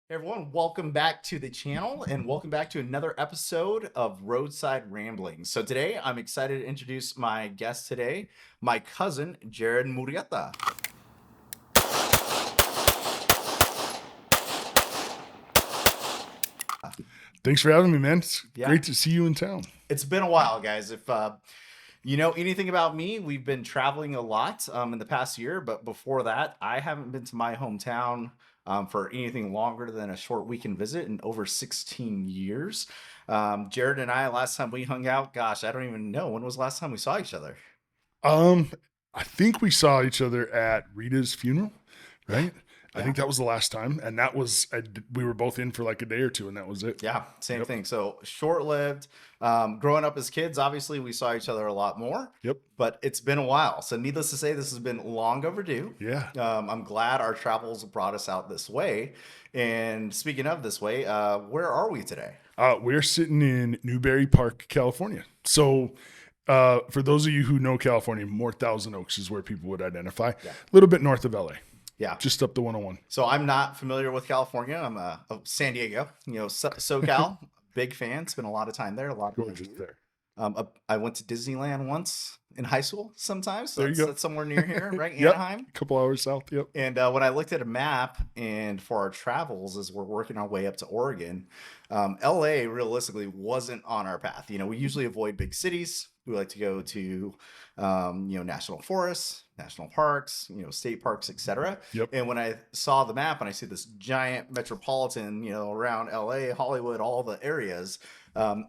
Hey everyone, welcome back to the channel and welcome back to another episode of Roadside Rambling. So today I'm excited to introduce my guest today, my cousin, Jarrod Murrieta. Thanks for having me, man. It's Yeah, great to see you in town. it's been a while, guys. If you know anything about me, we've been traveling a lot in the past year, but before that, I haven't been to my hometown for anything longer than a short weekend visit in over 16 years. Jarrod and I, last time we hung out, gosh, I don't even know. When was the last time we saw each other? Um, I think we saw each other at Rita's funeral, Yeah, right? I yeah. think that was the last time, and that was we were both in for like a day or two, and that was it. Yeah, same Yep, thing. So short-lived. Growing up as kids, obviously we saw each other a lot more, yep, but it's been a while. So needless to say, this has been long overdue. yeah. I'm glad our travels brought us out this way. And speaking of this way, where are we today? We're sitting in Newberry Park, California. So, for those of you who know California, more Thousand Oaks is where people would identify. A Yeah, little bit north of LA, yeah. just up the 101. So I'm not familiar with California. I'm San Diego, SoCal. Big fan. Spent a lot of time there. A lot of Gorgeous years. there. I went to Disneyland once in high school sometimes. So There you go. that's somewhere near here, right? Yep, Anaheim. a couple hours south. Yep. And when I looked at a map and for our travels as we're working our way up to Oregon, LA realistically wasn't on our path. We usually avoid big cities. We like to go to, national forests, national parks, state parks, etc. Yep. And when I saw the map and I see this giant metropolitan, around LA, Hollywood, all the areas,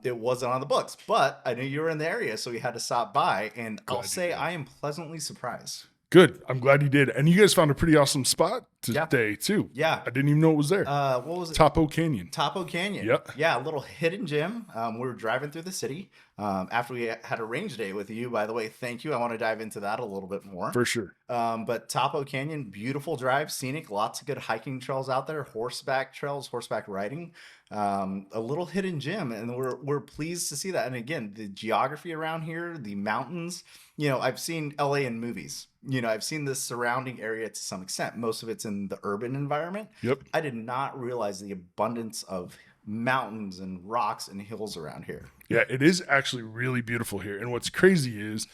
it wasn't on the books. But I knew you were in the area, so we had to stop by. And I'll Glad you say did. I am pleasantly surprised. Good. I'm glad you did. And you guys found a pretty awesome spot Yeah, today too. yeah. I didn't even know it was there. What was it? Topo Canyon. Topo Canyon. Yep. Yeah, a little hidden gem. We were driving through the city after we had a range day with you. By the way, thank you. I want to dive into that a little bit more. For sure. But Topo Canyon, beautiful drive, scenic, lots of good hiking trails out there, horseback trails, horseback riding, a little hidden gem, and we're pleased to see that. And again, the geography around here, the mountains. I've seen LA in movies. I've seen the surrounding area to some extent. Most of it's in the urban environment. Yep. I did not realize the abundance of mountains and rocks and hills around here. Yeah, it is actually really beautiful here. And what's crazy is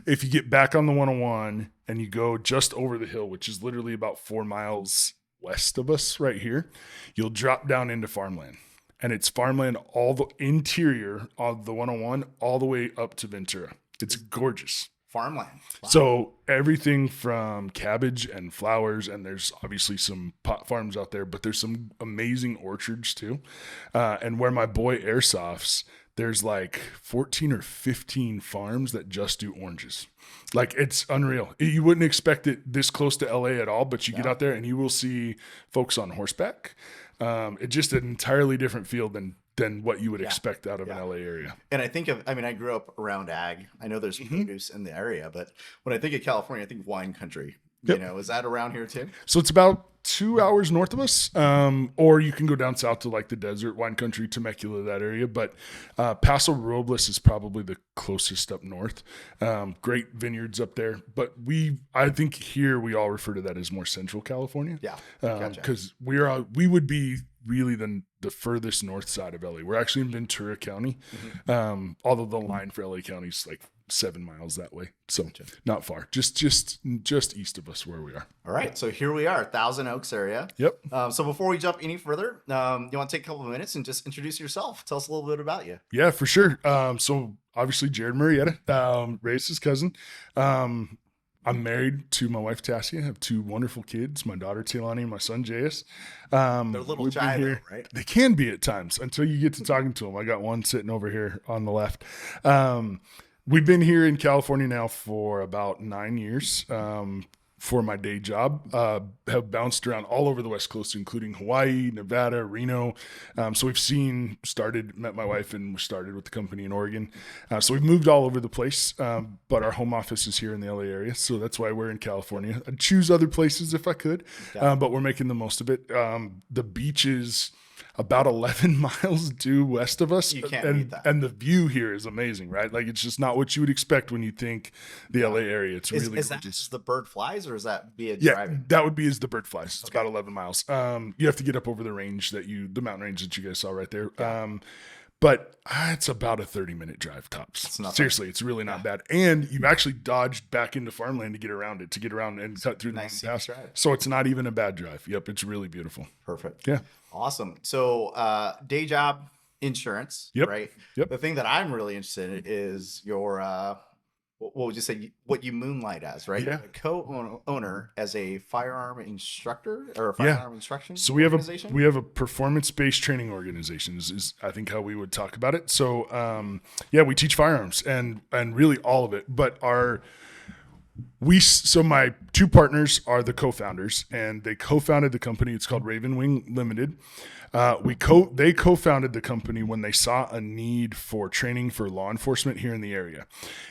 if you get back on the 101 and you go just over the hill, which is literally about 4 miles west of us right here, you'll drop down into farmland. And it's farmland all the interior of the 101 all the way up to Ventura. It's gorgeous. Farmland. Wow. So everything from cabbage and flowers, and there's obviously some pot farms out there, but there's some amazing orchards too. And where my boy airsofts, there's like 14 or 15 farms that just do oranges. Like it's unreal. You wouldn't expect it this close to LA at all, but you get out there and you will see folks on horseback. It's just an entirely different feel than what you would Yeah. expect out of an Yeah. LA area. And I grew up around ag. I know there's produce in the area, but when I think of California, I think wine country. Yep. Is that around here too? So it's about 2 hours north of us, or you can go down south to like the desert, wine country, Temecula, that area. But Paso Robles is probably the closest up north. Great vineyards up there. But I think here we all refer to that as more central California. Yeah. Gotcha. Because we would be really the furthest north side of LA. We're actually in Ventura County, although the line for LA County is like 7 miles that way, so Gotcha. not far. Just east of us where we are. All right. So here we are, Thousand Oaks area. Yep. So before we jump any further, you want to take a couple of minutes and just introduce yourself? Tell us a little bit about you. Yeah, for sure. So obviously Jarrod Murrieta, raised his cousin. I'm married to my wife Tassia. I have two wonderful kids, my daughter Taylani and my son Jayus. They're little we've been shy, here. though, right? They can be at times until you get to talking to them. I got one sitting over here on the left. We've been here in California now for about 9 years. For my day job, have bounced around all over the West Coast, including Hawaii, Nevada, Reno. So met my wife and we started with the company in Oregon. So we've moved all over the place, but our home office is here in the LA area. So that's why we're in California. I'd choose other places if I could, Yeah. but we're making the most of it. The beaches, about 11 miles due west of us. You can't beat that. And the view here is amazing, right? Like, it's just not what you would expect when you think the LA area. It's really Is that gorgeous. as the bird flies, or is that via Yeah, driving? that would be as the bird flies. It's Okay. about 11 miles. You have to get up over the range the mountain range that you guys saw right there. But it's about a 30-minute drive tops. Seriously, it's really not bad. And you've actually dodged back into farmland to get around and cut through the mountain pass. So it's not even a bad drive. Yep, it's really beautiful. Perfect. Yeah. Awesome. So day job insurance, Yep. right? Yep. The thing that I'm really interested in is your what would you say, what you moonlight as, right? Yeah. A co-owner as a firearm instructor or a firearm instruction So we organization? have a performance-based training organization is I think how we would talk about it. So we teach firearms and really all of it, but so my two partners are the co-founders, and they co-founded the company. It's called Ravenwing Limited. They co-founded the company when they saw a need for training for law enforcement here in the area.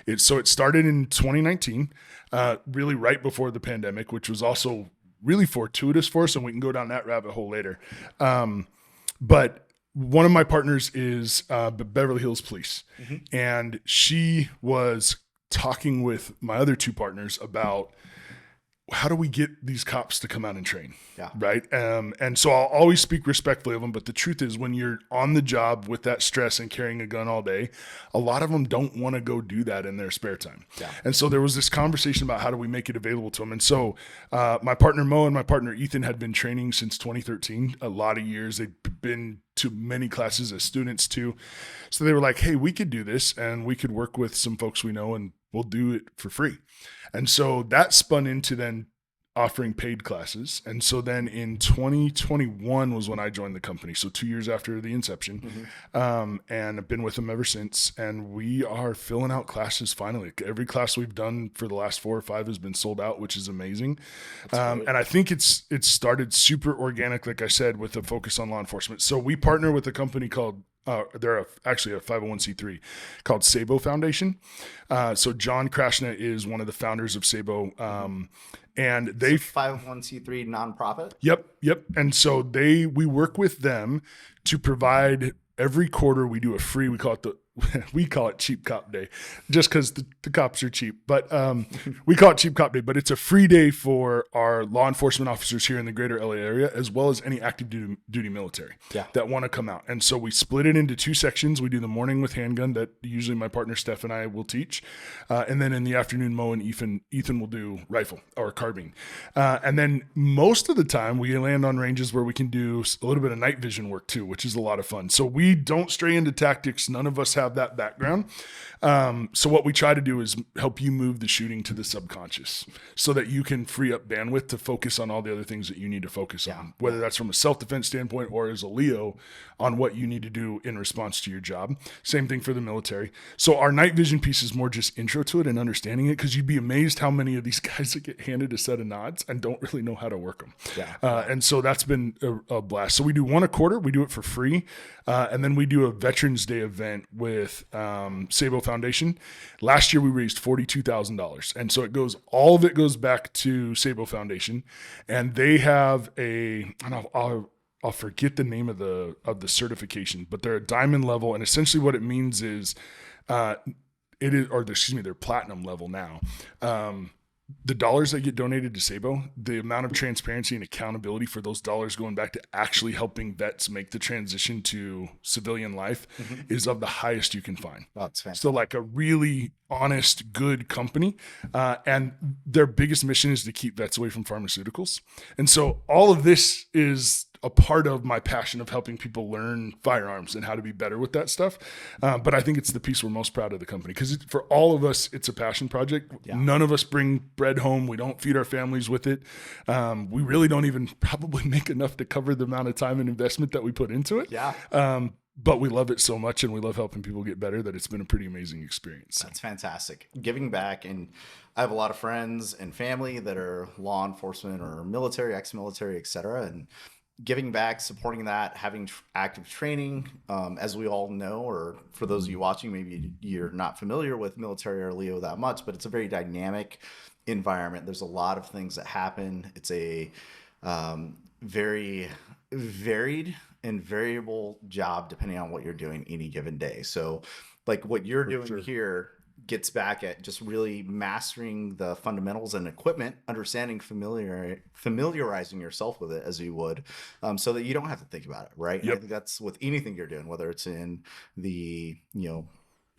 It started in 2019, really right before the pandemic, which was also really fortuitous for us, and we can go down that rabbit hole later. But one of my partners is Beverly Hills Police, and she was talking with my other two partners about how do we get these cops to come out and train? Yeah. Right. And so I'll always speak respectfully of them. But the truth is, when you're on the job with that stress and carrying a gun all day, a lot of them don't want to go do that in their spare time. Yeah. And so there was this conversation about how do we make it available to them. And so my partner Mo and my partner Ethan had been training since 2013, a lot of years. They'd been to many classes as students too. So they were like, hey, we could do this and we could work with some folks we know and we'll do it for free. And so that spun into then offering paid classes. And so then in 2021 was when I joined the company. So 2 years after the inception. And I've been with them ever since. And we are filling out classes finally. Every class we've done for the last 4 or 5 has been sold out, which is amazing. And I think it's started super organic, like I said, with a focus on law enforcement. So we partner with a company called they're actually a 501c3 called Sabo Foundation. So John Krashna is one of the founders of Sabo. And they 501c3 nonprofit. Yep. And so we work with them to provide every quarter. We do a free, we call it Cheap Cop Day, just because the cops are cheap. But we call it Cheap Cop Day, but it's a free day for our law enforcement officers here in the greater LA area, as well as any active duty military that want to come out. And so we split it into 2 sections. We do the morning with handgun that usually my partner Steph and I will teach. And then in the afternoon, Mo and Ethan will do rifle or carbine. And then most of the time we land on ranges where we can do a little bit of night vision work too, which is a lot of fun. So we don't stray into tactics. None of us have that background. So what we try to do is help you move the shooting to the subconscious so that you can free up bandwidth to focus on all the other things that you need to focus on, whether that's from a self-defense standpoint or as a Leo on what you need to do in response to your job. Same thing for the military. So our night vision piece is more just intro to it and understanding it, because you'd be amazed how many of these guys that get handed a set of nods and don't really know how to work them. And so that's been a blast. So we do 1 a quarter. We do it for free. And then we do a Veterans Day event with Sabo Foundation. Last year we raised $42,000, and so all of it goes back to Sabo Foundation, and they have I'll forget the name of the certification, but they're a diamond level, and essentially what it means is they're platinum level now. The dollars that get donated to Sabo, the amount of transparency and accountability for those dollars going back to actually helping vets make the transition to civilian life is of the highest you can find. That's fantastic. So like a really honest, good company. And their biggest mission is to keep vets away from pharmaceuticals. And so all of this is a part of my passion of helping people learn firearms and how to be better with that stuff. But I think it's the piece we're most proud of the company, because for all of us, it's a passion project. None of us bring bread home. We don't feed our families with it. We really don't even probably make enough to cover the amount of time and investment that we put into it. But we love it so much, and we love helping people get better, that it's been a pretty amazing experience. That's fantastic. Giving back. And I have a lot of friends and family that are law enforcement or military, ex-military, et cetera. And giving back, supporting that, having active training, as we all know, or for those of you watching, maybe you're not familiar with military or Leo that much, but it's a very dynamic environment. There's a lot of things that happen. It's a very varied and variable job depending on what you're doing any given day. So, like what you're For doing sure. here gets back at just really mastering the fundamentals and equipment, understanding familiarizing yourself with it as you would, so that you don't have to think about it, right? And I Yep. think that's with anything you're doing, whether it's in the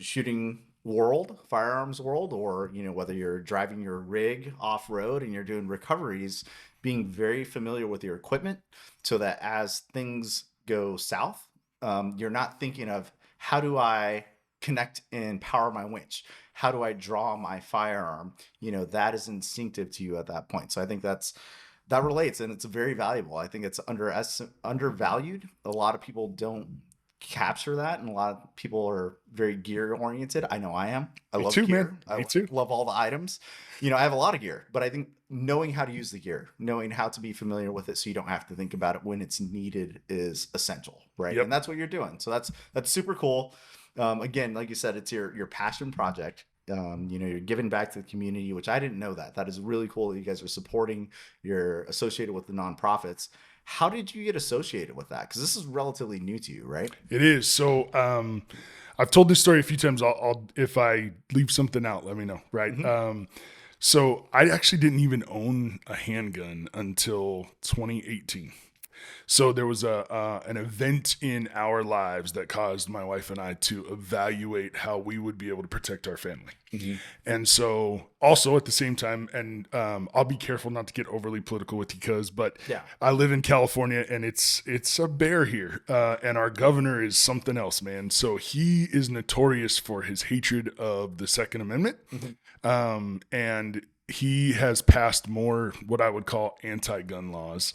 shooting world, firearms world, or whether you're driving your rig off road and you're doing recoveries, being very familiar with your equipment so that as things go south, you're not thinking of how do I connect and power my winch, how do I draw my firearm. That is instinctive to you at that point. So I think that relates, and it's very valuable. I think it's undervalued. A lot of people don't capture that, and a lot of people are very gear oriented. I know I am. I Me love too, gear. man. Me too. Love all the items. I have a lot of gear, but I think knowing how to use the gear, knowing how to be familiar with it so you don't have to think about it when it's needed is essential, right? Yep. And that's what you're doing. So that's super cool. Again, like you said, it's your passion project. You're giving back to the community, which I didn't know that. That is really cool that you guys are supporting. You're associated with the nonprofits. How did you get associated with that? Because this is relatively new to you, right? It is. So I've told this story a few times. I'll if I leave something out, let me know. Right. So I actually didn't even own a handgun until 2018. So there was an event in our lives that caused my wife and I to evaluate how we would be able to protect our family. And so also at the same time, and I'll be careful not to get overly political with you, but Yeah. I live in California and it's a bear here, and our governor is something else, man. So he is notorious for his hatred of the Second Amendment, and he has passed more what I would call anti-gun laws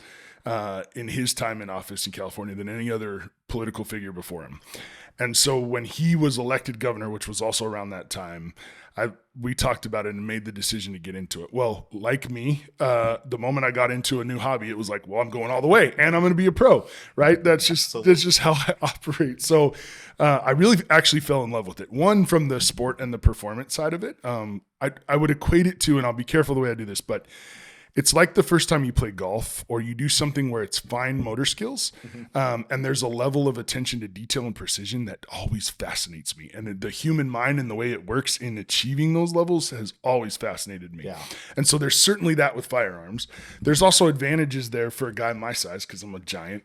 in his time in office in California than any other political figure before him. And so when he was elected governor, which was also around that time, we talked about it and made the decision to get into it. Well, like me, the moment I got into a new hobby, it was like, well, I'm going all the way and I'm going to be a pro, right? That's just how I operate. So I really actually fell in love with it. One, from the sport and the performance side of it. I would equate it to, and I'll be careful the way I do this, but it's like the first time you play golf or you do something where it's fine motor skills, and there's a level of attention to detail and precision that always fascinates me. And the human mind and the way it works in achieving those levels has always fascinated me. Yeah. And so there's certainly that with firearms. There's also advantages there for a guy my size, because I'm a giant,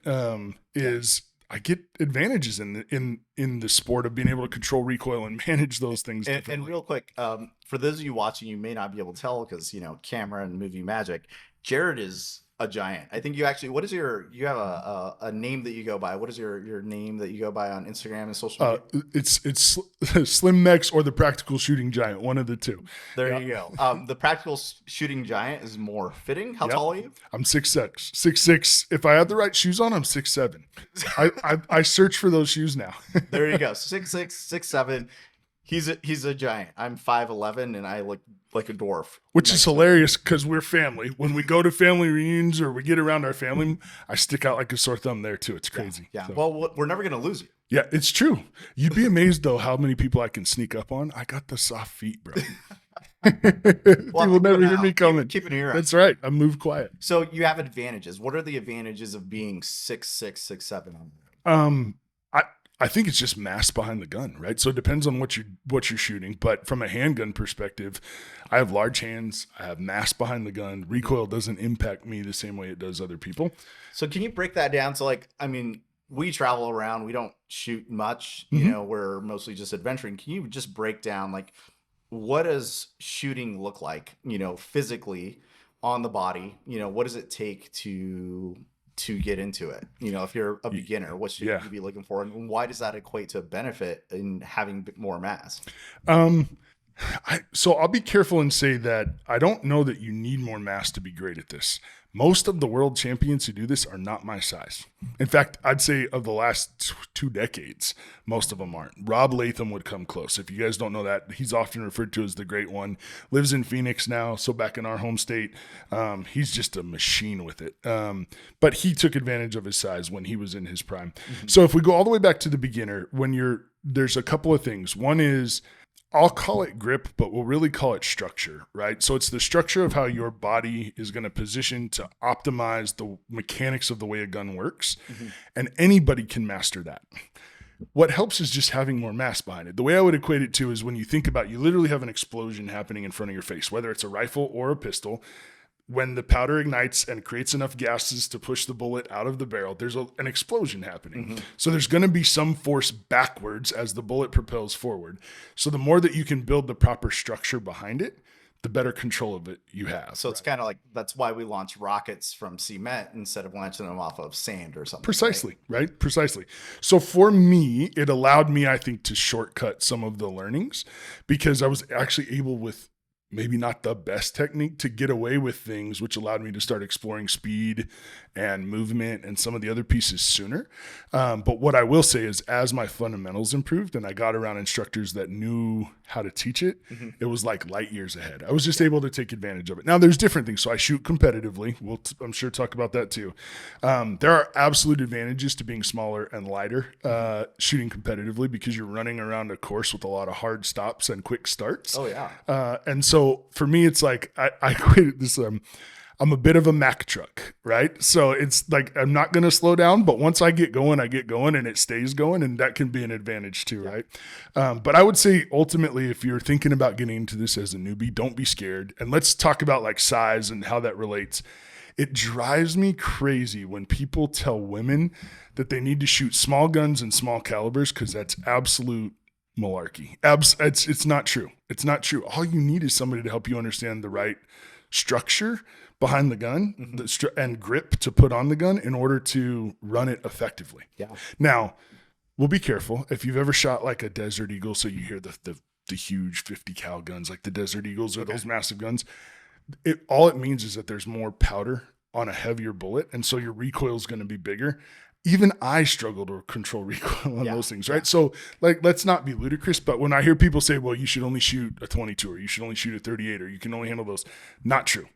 is I get advantages in the sport of being able to control recoil and manage those things. And real quick, for those of you watching, you may not be able to tell because camera and movie magic. Jarrod is a giant. I think you actually. What is you have a name that you go by? What is your name that you go by on Instagram and social media? It's Slim Mex or the Practical Shooting Giant, one of the two. There you go. The practical shooting giant is more fitting. How tall are you? I'm 6'6". If I had the right shoes on, I'm 6'7". I search for those shoes now. There you go. 6'6", 6'7". He's a giant. I'm 5'11", and I look like a dwarf. Which is hilarious because we're family. When we go to family reunions or we get around our family, I stick out like a sore thumb there too. It's crazy. Yeah. So. Well, we're never gonna lose you. Yeah, it's true. You'd be amazed though how many people I can sneak up on. I got the soft feet, bro. People never hear me coming. Keep an ear out. That's right. I move quiet. So you have advantages. What are the advantages of being 6'6", 6'7"? I think it's just mass behind the gun, right? So it depends on what you're shooting. But from a handgun perspective, I have large hands. I have mass behind the gun. Recoil doesn't impact me the same way it does other people. So can you break that down? So we travel around. We don't shoot much. We're mostly just adventuring. Can you just break down what does shooting look like? Physically on the body. What does it take to get into it? If you're a beginner, what should you be looking for, and why does that equate to benefit in having more mass? So I'll be careful and say that I don't know that you need more mass to be great at this. Most of the world champions who do this are not my size. In fact, I'd say of the last 2 decades, most of them aren't. Rob Latham would come close. If you guys don't know that, he's often referred to as the Great One. Lives in Phoenix now, so back in our home state. He's just a machine with it. But he took advantage of his size when he was in his prime. So if we go all the way back to the beginner, there's a couple of things. One is, I'll call it grip, but we'll really call it structure, right? So it's the structure of how your body is going to position to optimize the mechanics of the way a gun works. Mm-hmm. And anybody can master that. What helps is just having more mass behind it. The way I would equate it to is when you think about, you literally have an explosion happening in front of your face, whether it's a rifle or a pistol. When the powder ignites and creates enough gases to push the bullet out of the barrel, there's an explosion happening. Mm-hmm. So there's going to be some force backwards as the bullet propels forward. So the more that you can build the proper structure behind it, the better control of it you have. So it's kind of like, that's why we launch rockets from cement instead of launching them off of sand or something. Precisely, right? Precisely. So for me, it allowed me, I think, to shortcut some of the learnings because I was actually able, with maybe not the best technique, to get away with things, which allowed me to start exploring speed and movement and some of the other pieces sooner. But what I will say is, as my fundamentals improved and I got around instructors that knew how to teach it, Mm-hmm. it was like light years ahead. I was just able to take advantage of it. Now there's different things. So I shoot competitively. We'll, I'm sure, talk about that too. There are absolute advantages to being smaller and lighter, shooting competitively, because you're running around a course with a lot of hard stops and quick starts. Oh yeah. And so for me, it's like, I created this, I'm a bit of a Mack truck, right? So it's like, I'm not going to slow down, but once I get going and it stays going, and that can be an advantage too, right? But I would say ultimately, if you're thinking about getting into this as a newbie, don't be scared. And let's talk about like size and how that relates. It drives me crazy when people tell women that they need to shoot small guns and small calibers, because that's absolute malarkey. It's not true. It's not true. All you need is somebody to help you understand the right structure behind the gun, Mm-hmm. and grip to put on the gun in order to run it effectively. Yeah. Now, we'll be careful. If you've ever shot like a Desert Eagle, so you hear the huge 50 cal guns like the Desert Eagles or those massive guns, all it means is that there's more powder on a heavier bullet, and so your recoil is going to be bigger. Even I struggle to control recoil on those things, right? Yeah. So, like, let's not be ludicrous, but when I hear people say, well, you should only shoot a 22, or you should only shoot a 38, or you can only handle those, not true.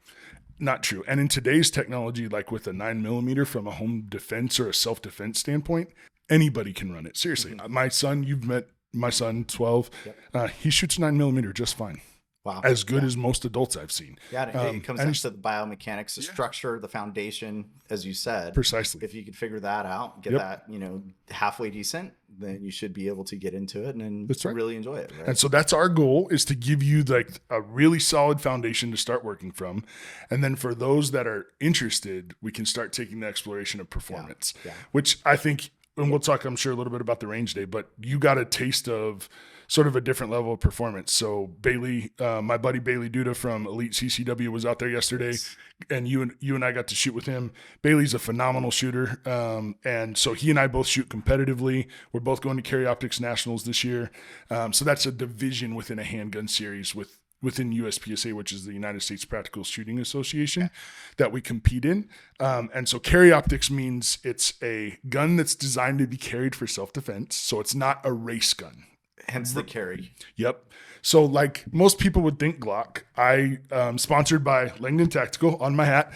Not true. And in today's technology, like with a 9mm from a home defense or a self-defense standpoint, anybody can run it. Seriously. Mm-hmm. My son, you've met my son, 12. Yep. He shoots 9mm just fine. Wow. As good as most adults I've seen. Yeah, it comes and down to the biomechanics, the structure, the foundation, as you said. Precisely. If you could figure that out, get that, halfway decent, then you should be able to get into it and That's right. really enjoy it. Right? And so that's our goal, is to give you like a really solid foundation to start working from. And then for those that are interested, we can start taking the exploration of performance, which I think, and we'll talk, I'm sure, a little bit about the range day, but you got a taste of sort of a different level of performance. So Bailey, my buddy Bailey Duda from Elite CCW was out there yesterday, and you and I got to shoot with him. Bailey's a phenomenal shooter, and so he and I both shoot competitively. We're both going to Carry Optics Nationals this year, so that's a division within a handgun series within USPSA, which is the United States Practical Shooting Association, that we compete in. And so Carry Optics means it's a gun that's designed to be carried for self-defense. So it's not a race gun. Hence the carry. Yep. So like most people would think Glock, I sponsored by Langdon Tactical on my hat.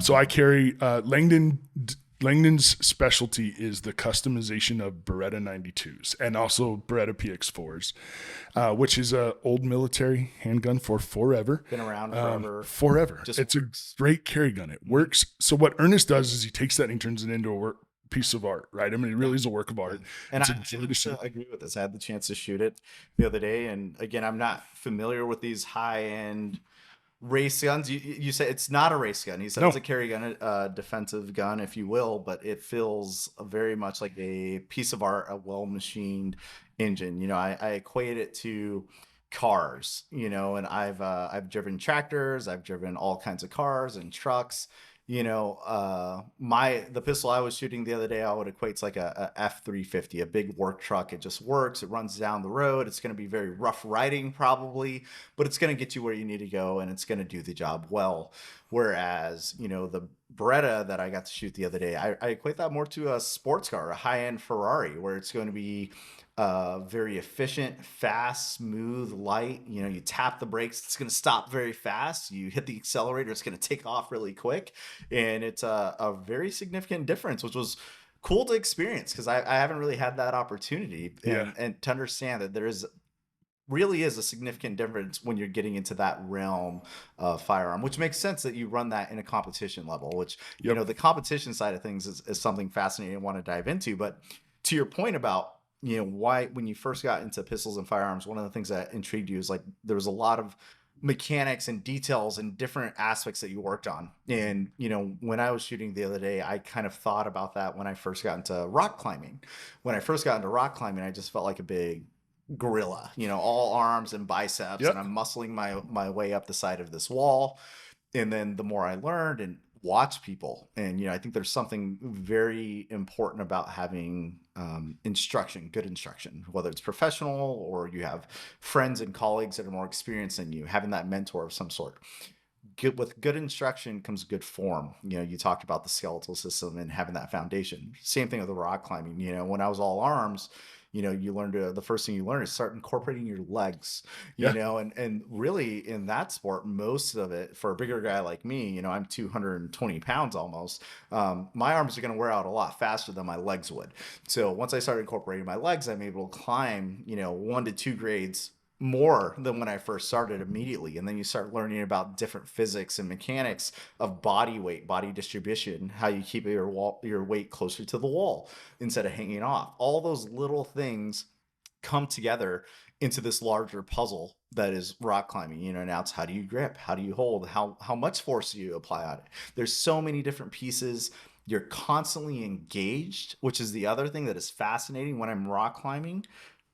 So I carry Langdon's specialty is the customization of Beretta 92s and also Beretta PX4s, which is a old military handgun for forever. Been around forever. Forever. Just it's works. a great carry gun. It works. So what Ernest does is he takes that and he turns it into a piece of art, right? I mean, it really is a work of art. And I agree with this. I had the chance to shoot it the other day. And again, I'm not familiar with these high-end race guns. You say it's not a race gun. He said it's a carry gun, a defensive gun, if you will, but it feels very much like a piece of art, a well-machined engine. I equate it to cars, and I've driven tractors, I've driven all kinds of cars and trucks. The pistol I was shooting the other day, I would equate to like a F-350, a big work truck. It just works. It runs down the road. It's going to be very rough riding probably, but it's going to get you where you need to go, and it's going to do the job well. Whereas, the Beretta that I got to shoot the other day, I equate that more to a sports car, a high-end Ferrari, where it's going to be very efficient, fast, smooth, light. You tap the brakes, it's going to stop very fast. You hit the accelerator, it's going to take off really quick. And it's a very significant difference, which was cool to experience because I haven't really had that opportunity and to understand that there is really is a significant difference when you're getting into that realm of firearm, which makes sense that you run that in a competition level, which, Yep. the competition side of things is something fascinating I want to dive into. But to your point about, why when you first got into pistols and firearms, one of the things that intrigued you is like there was a lot of mechanics and details and different aspects that you worked on. And, when I was shooting the other day, I kind of thought about that when I first got into rock climbing. When I first got into rock climbing, I just felt like a big gorilla, all arms and biceps, and Yep. I'm muscling my way up the side of this wall. And then the more I learned and watched people, and I think there's something very important about having instruction, good instruction, whether it's professional or you have friends and colleagues that are more experienced than you, having that mentor of some sort. With good instruction comes good form. You talked about the skeletal system and having that foundation. Same thing with the rock climbing. When I was all arms, you learn the first thing you learn is start incorporating your legs, Yeah. and really in that sport, most of it for a bigger guy like me, I'm 220 pounds almost. My arms are going to wear out a lot faster than my legs would. So once I started incorporating my legs, I'm able to climb, 1 to 2 grades more than when I first started immediately. And then you start learning about different physics and mechanics of body weight, body distribution, how you keep your weight closer to the wall instead of hanging off. All those little things come together into this larger puzzle that is rock climbing. Now it's how do you grip? How do you hold? How much force do you apply on it? There's so many different pieces. You're constantly engaged, which is the other thing that is fascinating when I'm rock climbing.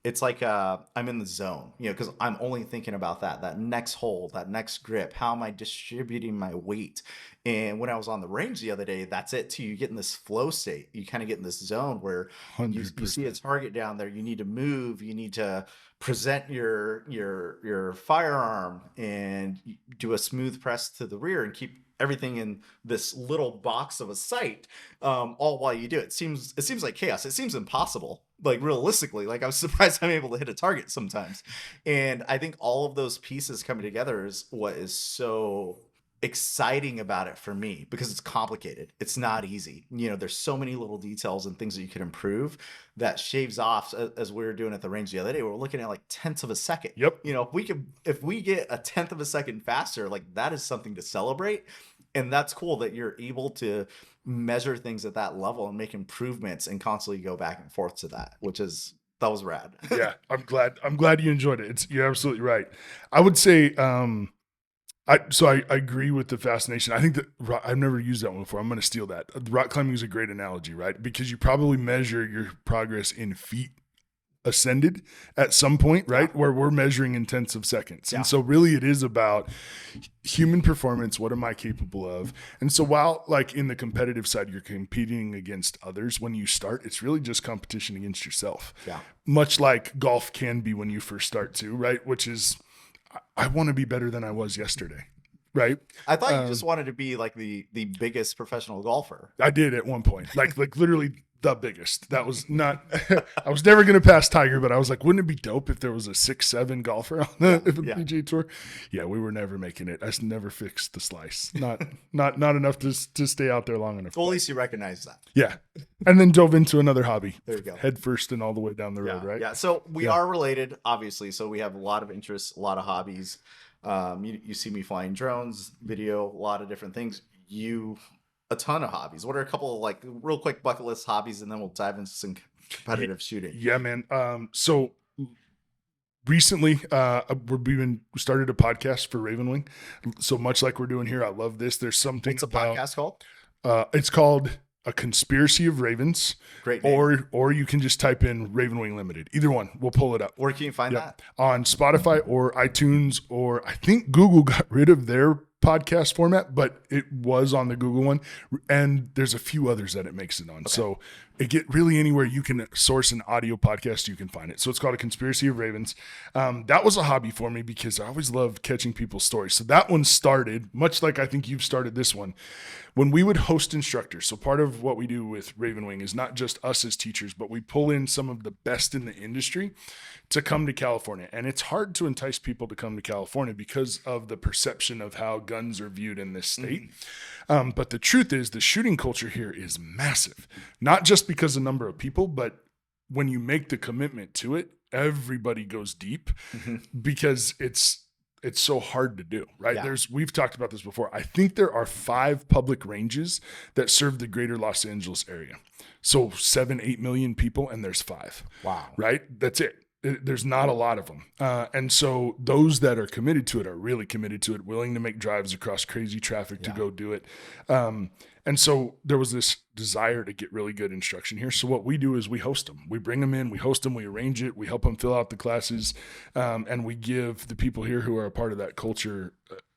It's like I'm in the zone, because I'm only thinking about that next hold, that next grip. How am I distributing my weight? And when I was on the range the other day, that's it too. You get in this flow state. You kind of get in this zone where you see a 100%. target down there. You need to move. You need to present your firearm and do a smooth press to the rear and keep everything in this little box of a sight, all while you do it. It seems like chaos. It seems impossible, like realistically. Like I was surprised I'm able to hit a target sometimes. And I think all of those pieces coming together is what is so exciting about it for me, because it's complicated. It's not easy. There's so many little details and things that you could improve that shaves off, as we were doing at the range the other day. We're looking at like tenths of a second. Yep. If we get a tenth of a second faster, like that is something to celebrate. And that's cool that you're able to measure things at that level and make improvements and constantly go back and forth to that, that was rad. Yeah. I'm glad you enjoyed it. You're absolutely right. I would say, I agree with the fascination. I think that I've never used that one before. I'm going to steal that. The rock climbing is a great analogy, right? Because you probably measure your progress in feet ascended at some point, right? Yeah. Where we're measuring in tenths of seconds. Yeah. And so really it is about human performance. What am I capable of? And so while like in the competitive side, you're competing against others, when you start, it's really just competition against yourself. Yeah. Much like golf can be when you first start too, right? Which is, I want to be better than I was yesterday. Right. I thought you just wanted to be like the biggest professional golfer. I did at one point, like literally the biggest. That was not, I was never going to pass Tiger, but I was like, wouldn't it be dope if there was a 6'7" golfer on the PGA Tour? Yeah, we were never making it. I just never fixed the slice. Not enough to stay out there long enough. Well, at least you recognize that. Yeah. And then dove into another hobby. There you go. Head first and all the way down the road, right? Yeah. So we are related, obviously. So we have a lot of interests, a lot of hobbies. You see me flying drones, video, a lot of different things. A ton of hobbies. What are a couple of like real quick bucket list hobbies, and then we'll dive into some competitive shooting. Yeah, man. So recently, we started a podcast for Ravenwing. So much like we're doing here, I love this. There's something. What's a podcast called? It's called A Conspiracy of Ravens. Great name. Or you can just type in Ravenwing Limited. Either one, we'll pull it up. Where can you find that? On Spotify or iTunes, or I think Google got rid of their podcast format, but it was on the Google one, and there's a few others that it makes it on. Okay. So it get really anywhere you can source an audio podcast, you can find it. So it's called A Conspiracy of Ravens. That was a hobby for me because I always loved catching people's stories. So that one started much like I think you've started this one, when we would host instructors. So part of what we do with Ravenwing is not just us as teachers, but we pull in some of the best in the industry to come to California. And it's hard to entice people to come to California because of the perception of how guns are viewed in this state. But the truth is the shooting culture here is massive, not just because of the number of people, but when you make the commitment to it, everybody goes deep because it's so hard to do, right? Yeah. We've talked about this before. I think there are 5 public ranges that serve the greater Los Angeles area. So 7-8 million people, and there's 5. Wow. Right? That's it. There's not a lot of them. And so those that are committed to it are really committed to it, willing to make drives across crazy traffic to go do it. And so there was this desire to get really good instruction here. So what we do is we host them. We bring them in, we host them, we arrange it, we help them fill out the classes, and we give the people here who are a part of that culture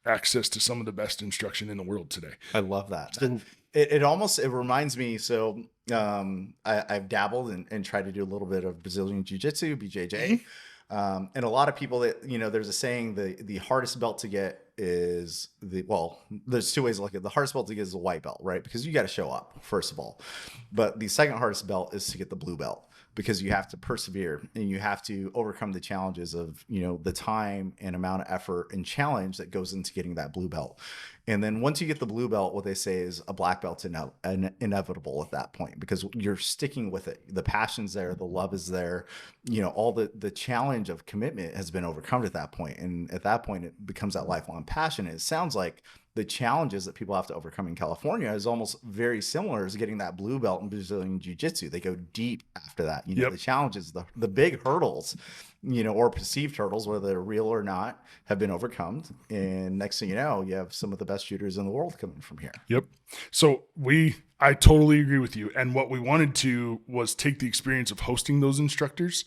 access to some of the best instruction in the world today. I love that. So, it reminds me. So I've dabbled and tried to do a little bit of Brazilian Jiu-Jitsu, BJJ. And a lot of people that, there's a saying, the hardest belt to get is there's 2 ways to look at it. The hardest belt to get is a white belt, right? Because you got to show up, first of all. But the second hardest belt is to get the blue belt, because you have to persevere and you have to overcome the challenges of, the time and amount of effort and challenge that goes into getting that blue belt. And then once you get the blue belt, what they say is a black belt's inevitable at that point, because you're sticking with it. The passion's there, the love is there, all the challenge of commitment has been overcome at that point. And at that point, it becomes that lifelong passion. And it sounds like the challenges that people have to overcome in California is almost very similar as getting that blue belt in Brazilian Jiu-Jitsu. They go deep after that. The challenges, the big hurdles, or perceived hurdles, whether they're real or not, have been overcome. And next thing you know, you have some of the best shooters in the world coming from here. Yep. So I totally agree with you. And what we wanted to was take the experience of hosting those instructors,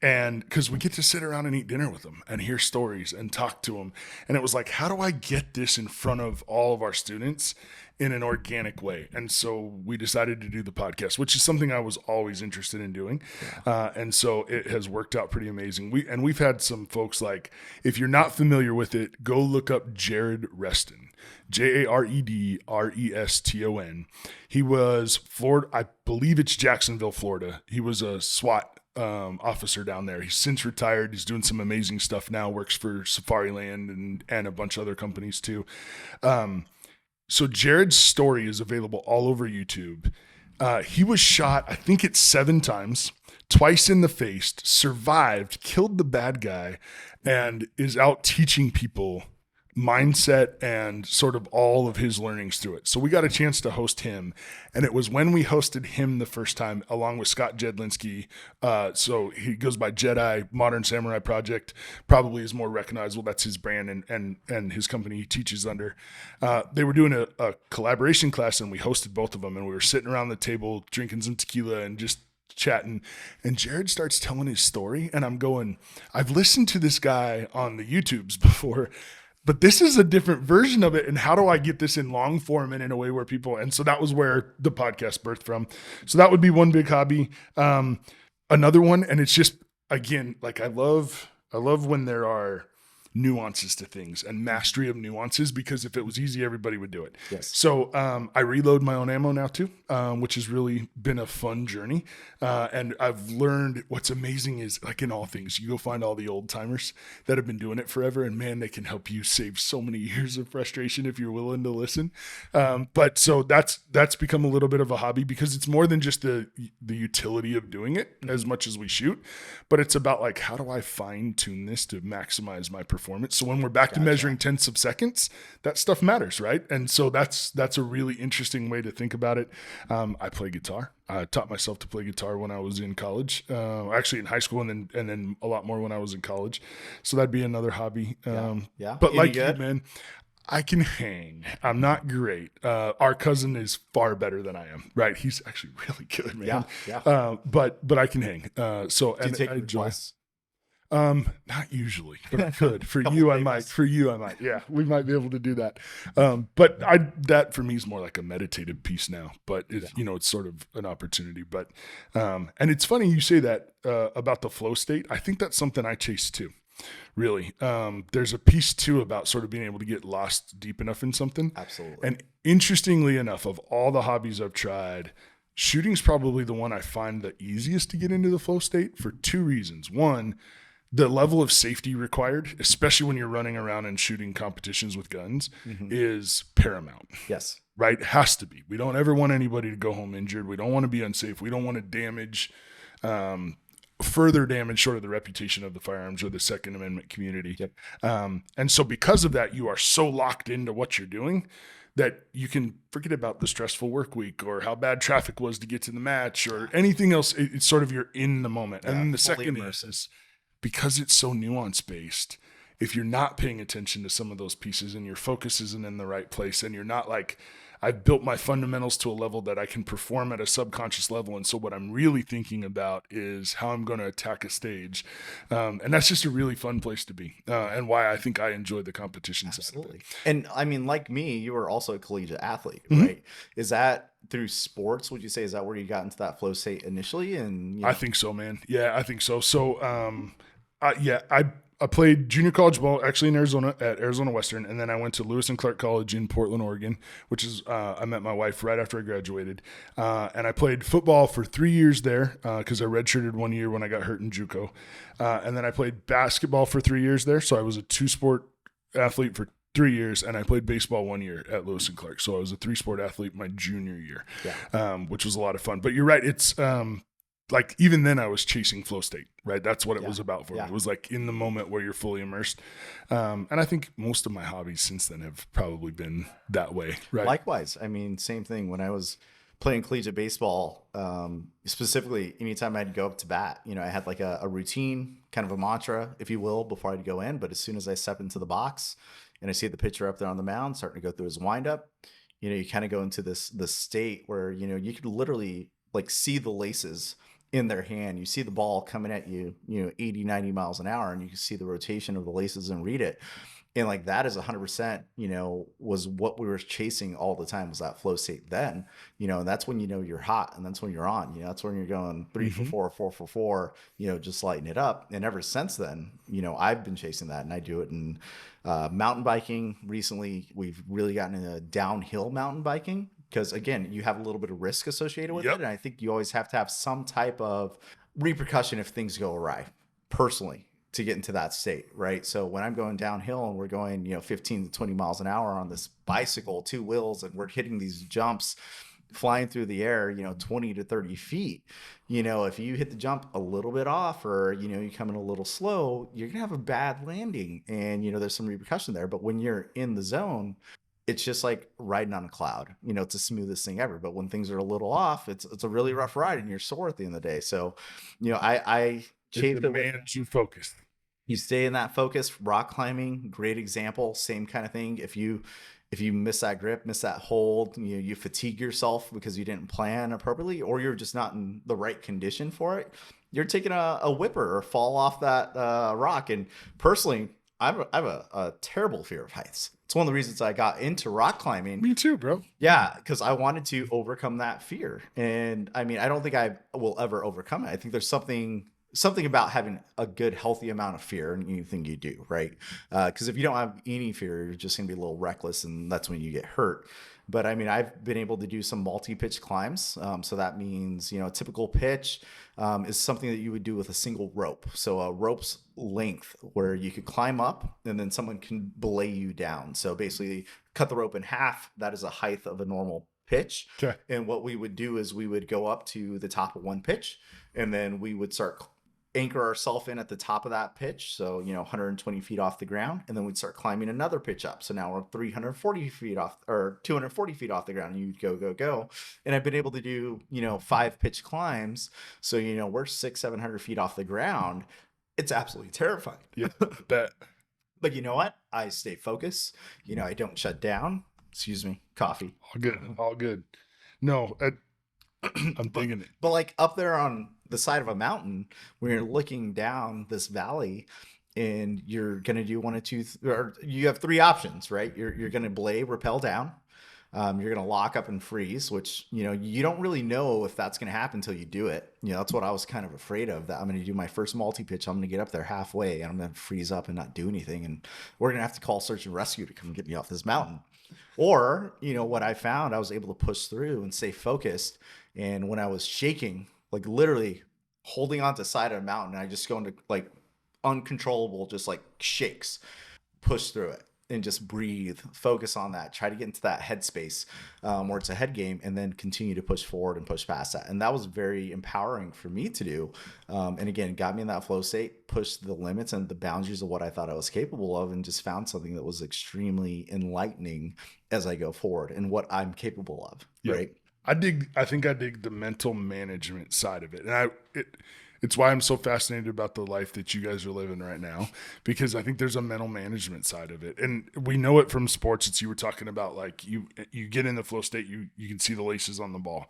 and because we get to sit around and eat dinner with them and hear stories and talk to them. And it was like, how do I get this in front of all of our students in an organic way? And so we decided to do the podcast, which is something I was always interested in doing. And so it has worked out pretty amazing. We've had some folks, like, if you're not familiar with it, go look up Jarrod Reston. Jaredreston. He was Florida. I believe it's Jacksonville, Florida. He was a SWAT officer down there. He's since retired. He's doing some amazing stuff now, works for Safariland and a bunch of other companies too. So Jared's story is available all over YouTube. He was shot, I think it's 7 times, twice in the face, survived, killed the bad guy, and is out teaching people mindset and sort of all of his learnings through it. So we got a chance to host him, and it was when we hosted him the first time, along with Scott Jedlinski. So he goes by Jedi. Modern Samurai Project probably is more recognizable. That's his brand and his company he teaches under. They were doing a collaboration class, and we hosted both of them, and we were sitting around the table drinking some tequila and just chatting, and Jarrod starts telling his story, and I'm going, I've listened to this guy on the YouTubes before, but this is a different version of it. And how do I get this in long form and in a way where people, and so that was where the podcast birthed from. So that would be one big hobby. Another one, and it's just, again, like I love when there are nuances to things and mastery of nuances, because if it was easy, everybody would do it. Yes. So I reload my own ammo now too, which has really been a fun journey. And I've learned what's amazing is, like in all things, you go find all the old timers that have been doing it forever, and man, they can help you save so many years of frustration if you're willing to listen. But so that's become a little bit of a hobby, because it's more than just the utility of doing it as much as we shoot, but it's about like, how do I fine tune this to maximize my performance? So when we're back to measuring tenths of seconds, that stuff matters, right? And so that's a really interesting way to think about it. I play guitar. I taught myself to play guitar when I was in college, actually in high school, and then a lot more when I was in college. So that'd be another hobby. But like you, man, I can hang. I'm not great. Our cousin is far better than I am, right? He's actually really good, man. But I can hang. So Do you take I enjoy. requests? Not usually, but I could. For you, I might. For you, I might. Yeah, we might be able to do that. But that for me is more like a meditative piece now. But it's sort of an opportunity. But and it's funny you say that about the flow state. I think that's something I chase too. Really, there's a piece too about sort of being able to get lost deep enough in something. Absolutely. And interestingly enough, of all the hobbies I've tried, shooting's probably the one I find the easiest to get into the flow state for 2 reasons. One, the level of safety required, especially when you're running around and shooting competitions with guns, is paramount. Yes. Right? It has to be. We don't ever want anybody to go home injured. We don't want to be unsafe. We don't want to damage further damage short of the reputation of the firearms or the Second Amendment community. Yep. And so because of that, you are so locked into what you're doing that you can forget about the stressful work week or how bad traffic was to get to the match or anything else. It's sort of you're in the moment. Yeah, and then the fully second immersive. is because it's so nuance based. If you're not paying attention to some of those pieces and your focus isn't in the right place and you're not like, I've built my fundamentals to a level that I can perform at a subconscious level. And so what I'm really thinking about is how I'm going to attack a stage. And that's just a really fun place to be. And why I think I enjoy the competition side of Absolutely. it. And I mean, like me, you were also a collegiate athlete, Mhm. right? Is that through sports? Would you say is that where you got into that flow state initially? And I think so, man. Yeah, I think so. So, I played junior college ball actually in Arizona at Arizona Western, and then I went to Lewis and Clark College in Portland, Oregon, which is I met my wife right after I graduated, and I played football for 3 years there because I redshirted 1 year when I got hurt in JUCO, and then I played basketball for 3 years there. So I was a 2-sport athlete for 3 years, and I played baseball 1 year at Lewis and Clark. So I was a 3-sport athlete my junior year, which was a lot of fun. But you're right, it's like even then I was chasing flow state, right? That's what it was about for me. It was like in the moment where you're fully immersed. And I think most of my hobbies since then have probably been that way, right? Likewise. I mean, same thing when I was playing collegiate baseball, specifically anytime I'd go up to bat, I had like a routine, kind of a mantra, if you will, before I'd go in. But as soon as I step into the box and I see the pitcher up there on the mound starting to go through his windup, you kind of go into this state where, you could literally like see the laces in their hand. You see the ball coming at you, 80, 90 miles an hour, and you can see the rotation of the laces and read it. And like that is 100%, was what we were chasing all the time, was that flow state then, and that's when, you're hot, and that's when you're on, that's when you're going 3 for 4, 4 for 4, just lighting it up. And ever since then, I've been chasing that, and I do it in mountain biking. Recently, we've really gotten into downhill mountain biking, because again, you have a little bit of risk associated with it. And I think you always have to have some type of repercussion if things go awry, personally, to get into that state, right? So when I'm going downhill and we're going, 15 to 20 miles an hour on this bicycle, 2 wheels, and we're hitting these jumps, flying through the air, 20 to 30 feet, if you hit the jump a little bit off, or, you come in a little slow, you're going to have a bad landing, and, there's some repercussion there. But when you're in the zone, it's just like riding on a cloud. It's the smoothest thing ever. But when things are a little off, it's a really rough ride, and you're sore at the end of the day. So, I chase It demands you focus. You stay in that focus. Rock climbing, great example, same kind of thing. If you miss that grip, miss that hold, you fatigue yourself because you didn't plan appropriately, or you're just not in the right condition for it, you're taking a whipper or fall off that rock. And personally, I have a terrible fear of heights. It's one of the reasons I got into rock climbing. Me too, bro. Yeah, because I wanted to overcome that fear. And I mean, I don't think I will ever overcome it. I think there's something about having a good, healthy amount of fear in anything you do, right? Because if you don't have any fear, you're just going to be a little reckless, and that's when you get hurt. But I mean, I've been able to do some multi-pitch climbs. So that means, a typical pitch is something that you would do with a single rope. So a rope's length where you could climb up and then someone can belay you down. So basically cut the rope in half. That is a height of a normal pitch. Okay. And what we would do is we would go up to the top of one pitch, and then we would start anchor ourselves in at the top of that pitch, so 120 feet off the ground, and then we'd start climbing another pitch up. So now we're 340 feet off, or 240 feet off the ground, and you'd go. And I've been able to do 5 pitch climbs, so we're 600-700 feet off the ground. It's absolutely terrifying. Yeah, bet. But you know what? I stay focused. I don't shut down. Excuse me, coffee. All good. No, I'm thinking it. But like up there on the side of a mountain, when you're looking down this valley, and you're gonna do one of two, or you have 3 options, right? You're gonna belay, rappel down. You're gonna lock up and freeze, which you don't really know if that's gonna happen until you do it. That's what I was kind of afraid of. That I'm gonna do my first multi pitch. I'm gonna get up there halfway, and I'm gonna freeze up and not do anything, and we're gonna have to call search and rescue to come get me off this mountain. Or what I found, I was able to push through and stay focused. And when I was shaking, like literally holding on to the side of a mountain, I just go into like uncontrollable, just like shakes, push through it. and just breathe, focus on that, try to get into that headspace where it's a head game, and then continue to push forward and push past that. And that was very empowering for me to do. And again, got me in that flow state, pushed the limits and the boundaries of what I thought I was capable of, and just found something that was extremely enlightening as I go forward and what I'm capable of. Yep. Right. I think I dig the mental management side of it. And it's why I'm so fascinated about the life that you guys are living right now, because I think there's a mental management side of it. And we know it from sports. It's, you were talking about, like, you get in the flow state, you can see the laces on the ball.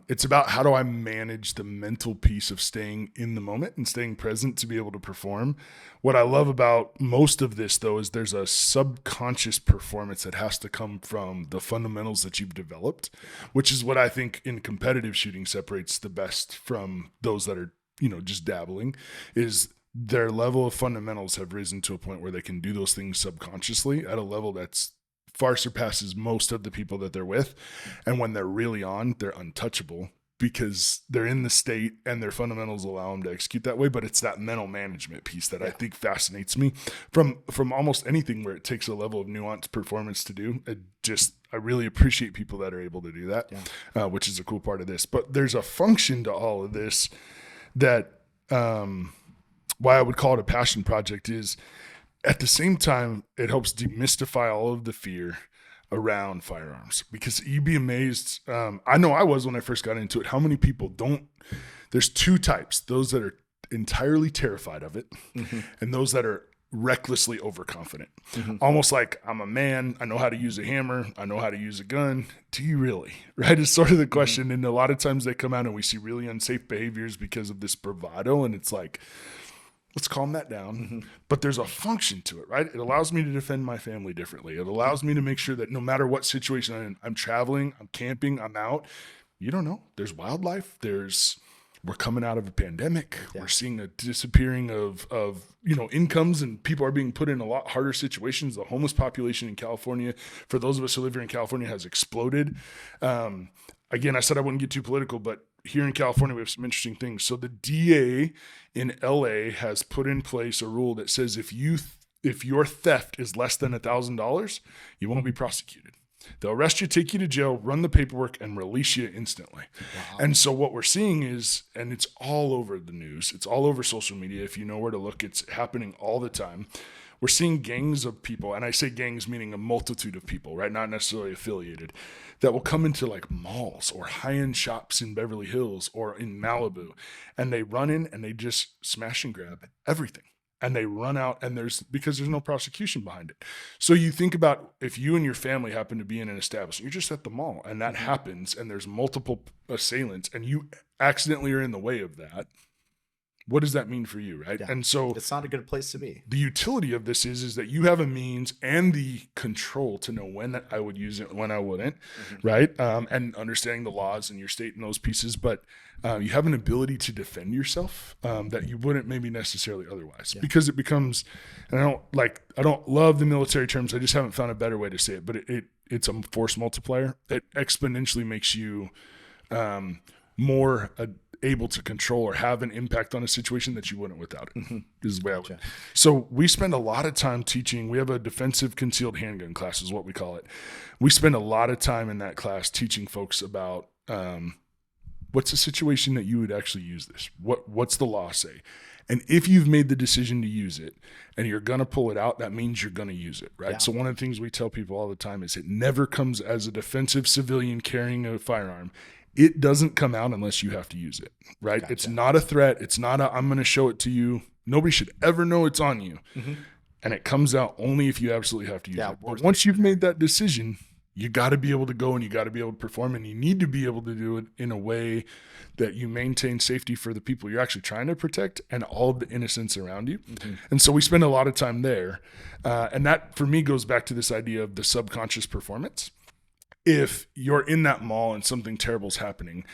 It's about, how do I manage the mental piece of staying in the moment and staying present to be able to perform? What I love about most of this, though, is there's a subconscious performance that has to come from the fundamentals that you've developed, which is what I think in competitive shooting separates the best from those that are, just dabbling, is their level of fundamentals have risen to a point where they can do those things subconsciously at a level that's far surpasses most of the people that they're with. And when they're really on, they're untouchable because they're in the state and their fundamentals allow them to execute that way. But it's that mental management piece that I think fascinates me from almost anything where it takes a level of nuanced performance to do. I really appreciate people that are able to do that, which is a cool part of this. But there's a function to all of this that why I would call it a passion project is, at the same time, it helps demystify all of the fear around firearms, because you'd be amazed. I know I was when I first got into it, how many people don't. There's two types: those that are entirely terrified of it, and those that are recklessly overconfident. Almost like, I'm a man, I know how to use a hammer, I know how to use a gun. Do you really? Right? It's sort of the question. And a lot of times they come out and we see really unsafe behaviors because of this bravado, and it's like, let's calm that down. But there's a function to it, right? It allows me to defend my family differently. It allows me to make sure that no matter what situation I'm in, I'm traveling, I'm camping, I'm out. You don't know. There's wildlife. We're coming out of a pandemic. We're seeing a disappearing of incomes, and people are being put in a lot harder situations. The homeless population in California, for those of us who live here in California, has exploded. Again, I said I wouldn't get too political, but here in California, we have some interesting things. So the DA in LA has put in place a rule that says if your theft is less than $1,000, you won't be prosecuted. They'll arrest you, take you to jail, run the paperwork, and release you instantly. Wow. And so what we're seeing is, and it's all over the news, it's all over social media. If you know where to look, it's happening all the time. We're seeing gangs of people, and I say gangs meaning a multitude of people, right? Not necessarily affiliated, that will come into like malls or high-end shops in Beverly Hills or in Malibu, and they run in and they just smash and grab everything. And they run out, and because there's no prosecution behind it. So you think about, if you and your family happen to be in an establishment, you're just at the mall, and that happens, and there's multiple assailants, and you accidentally are in the way of that. What does that mean for you, right? Yeah. And so it's not a good place to be. The utility of this is that you have a means and the control to know when I would use it, when I wouldn't, right? And understanding the laws in your state and those pieces, but you have an ability to defend yourself that you wouldn't maybe necessarily otherwise, because it becomes, and I don't love the military terms. I just haven't found a better way to say it, but it's a force multiplier. It exponentially makes you more able to control or have an impact on a situation that you wouldn't without it. Is the way I would. So we spend a lot of time teaching. We have a defensive concealed handgun class is what we call it. We spend a lot of time in that class teaching folks about what's the situation that you would actually use this? What's the law say? And if you've made the decision to use it and you're going to pull it out, that means you're going to use it, right? Yeah. So one of the things we tell people all the time is it never comes as a defensive civilian carrying a firearm. It doesn't come out unless you have to use it, right? Gotcha. It's not a threat. It's not I'm going to show it to you. Nobody should ever know it's on you. And it comes out only if you absolutely have to use it. But once you've made that decision, you got to be able to go and you got to be able to perform, and you need to be able to do it in a way that you maintain safety for the people you're actually trying to protect and all of the innocents around you. And so we spend a lot of time there. And that for me goes back to this idea of the subconscious performance. If you're in that mall and something terrible is happening,